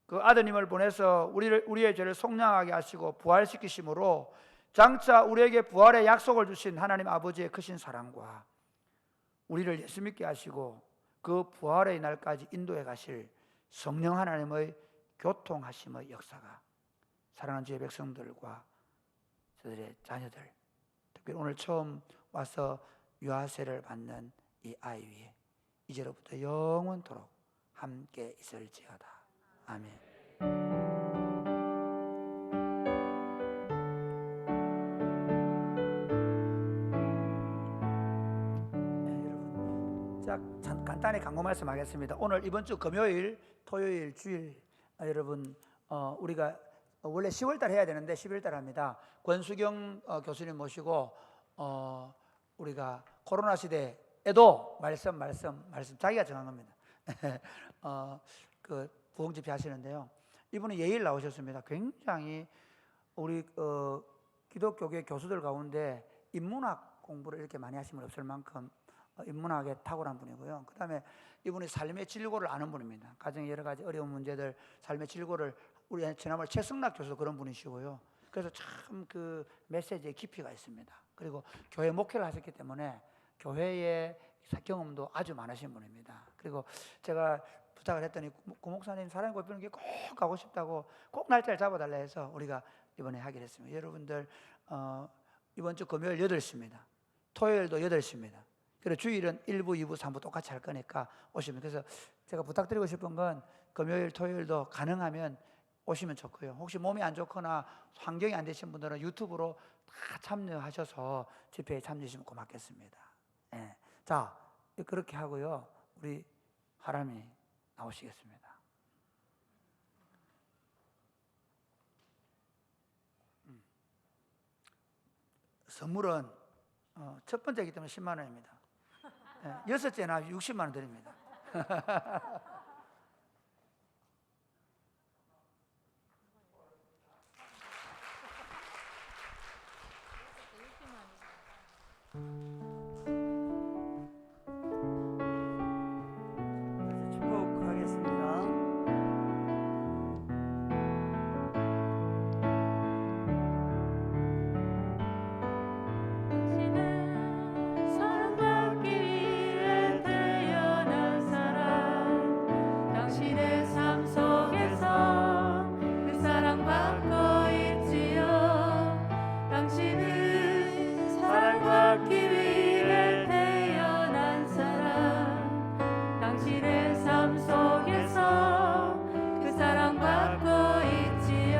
그 아드님을 보내서 우리의 죄를 속량하게 하시고 부활시키심으로 장차 우리에게 부활의 약속을 주신 하나님 아버지의 크신 사랑과 우리를 예수 믿게 하시고 그 부활의 날까지 인도해 가실 성령 하나님의 교통하심의 역사가 사랑하는 주의 백성들과 저들의 자녀들, 특별히 오늘 처음 와서 유아세를 받는 이 아이 위에 이제로부터 영원토록 함께 있을지어다. 아멘. 여러분, 자, 간단히 간단히 강구 말씀하겠습니다. 오늘 이번 주 금요일, 토요일, 주일 여러분 우리가 원래 10월달 해야 되는데 11월달 합니다. 권수경 교수님 모시고 우리가 코로나 시대에도 말씀 자기가 정한 겁니다. 그 부흥 집회 하시는데요. 이분이 예일 나오셨습니다. 굉장히 우리 기독교계 교수들 가운데 인문학 공부를 이렇게 많이 하신 분 없을 만큼 인문학에 탁월한 분이고요. 그 다음에 이분이 삶의 질고를 아는 분입니다. 가정의 여러 가지 어려운 문제들, 삶의 질고를 우리 지난번 최승락 교수도 그런 분이시고요. 그래서 참 그 메시지에 깊이가 있습니다. 그리고 교회 목회를 하셨기 때문에 교회의 경험도 아주 많으신 분입니다. 그리고 제가 부탁을 했더니 구 목사님 사랑의 꽃피는 꼭 가고 싶다고 꼭 날짜를 잡아달라 해서 우리가 이번에 하기로 했습니다. 여러분들 이번 주 금요일 8시입니다. 토요일도 8시입니다. 그리고 주일은 1부, 2부, 3부 똑같이 할 거니까 오시면. 그래서 제가 부탁드리고 싶은 건 금요일, 토요일도 가능하면 오시면 좋고요. 혹시 몸이 안 좋거나 환경이 안 되신 분들은 유튜브로 다 참여하셔서 집회에 참여하시면 고맙겠습니다. 네. 자, 그렇게 하고요. 우리 하람이 나오시겠습니다. 선물은 첫 번째이기 때문에 10만 원입니다. 여섯째나 60만 원 드립니다. 축복하겠습니다. 사랑받기 위해 태어난 사람, 당신의 삶 속에서 그 사랑받고 있지요. 당신은 사랑받기 위해 태어난 사람, 당신의 삶 속에서 그 사랑받고 있지요.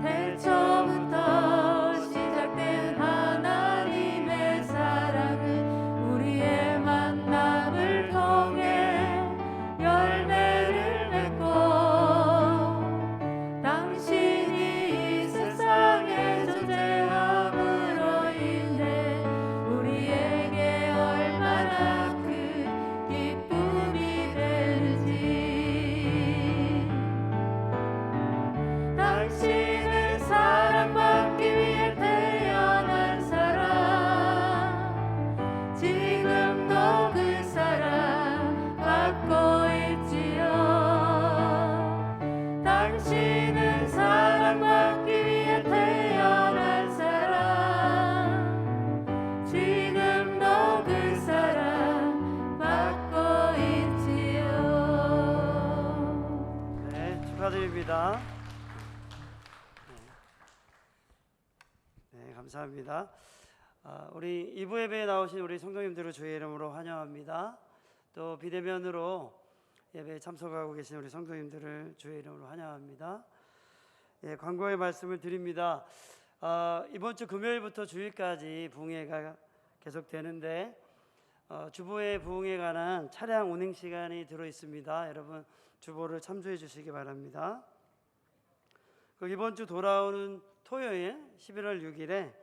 태초부터 시작된 하나님의 사랑은 우리의 만남을 통해 열매를 맺고, 당신이 이 세상에 존재함으로 인해 우리에게 얼마나 큰 기쁨이 되는지. 당신은 사랑받기 위해 태어난 사람, 지금도 그 사랑 받고 있지요. 당신은 사랑받기 위해 태어난 사람, 지금도 그 사랑 받고 있지요. 네, 축하드립니다. 네, 감사합니다. 우리 2부 예배에 나오신 우리 성도님들을 주의 이름으로 환영합니다. 또 비대면으로 예배에 참석하고 계신 우리 성도님들을 주의 이름으로 환영합니다. 예, 광고의 말씀을 드립니다. 이번 주 금요일부터 주일까지 부흥회가 계속되는데 주보의 부흥에 관한 차량 운행 시간이 들어 있습니다. 여러분 주보를 참조해 주시기 바랍니다. 이번 주 돌아오는 토요일 11월 6일에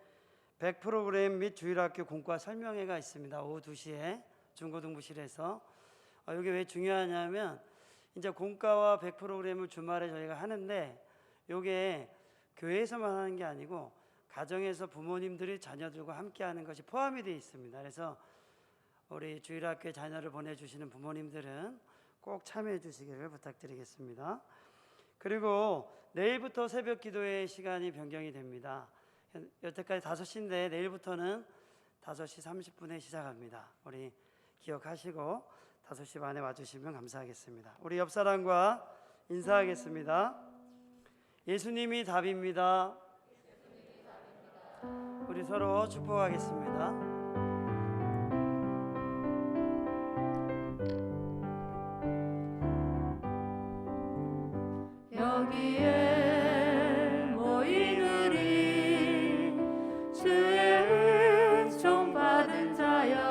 100 프로그램 및 주일학교 공과 설명회가 있습니다. 오후 2시에 중고등부실에서. 이게 왜 중요하냐면 이제 공과와 100 프로그램을 주말에 저희가 하는데 이게 교회에서만 하는 게 아니고 가정에서 부모님들이 자녀들과 함께 하는 것이 포함이 되어 있습니다. 그래서 우리 주일학교에 자녀를 보내주시는 부모님들은 꼭 참여해 주시기를 부탁드리겠습니다. 그리고 내일부터 새벽 기도의 시간이 변경이 됩니다. 여태까지 5시인데 내일부터는 5시 30분에 시작합니다. 우리 기억하시고 5시 반에 와주시면 감사하겠습니다. 우리 옆사람과 인사하겠습니다. 예수님이 답입니다. 우리 서로 축복하겠습니다. 여기에 모인 우리 주의 은총 받은 자여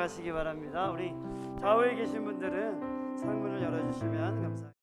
나가시기 바랍니다. 우리 좌우에 계신 분들은 창문을 열어주시면 감사하겠습니다.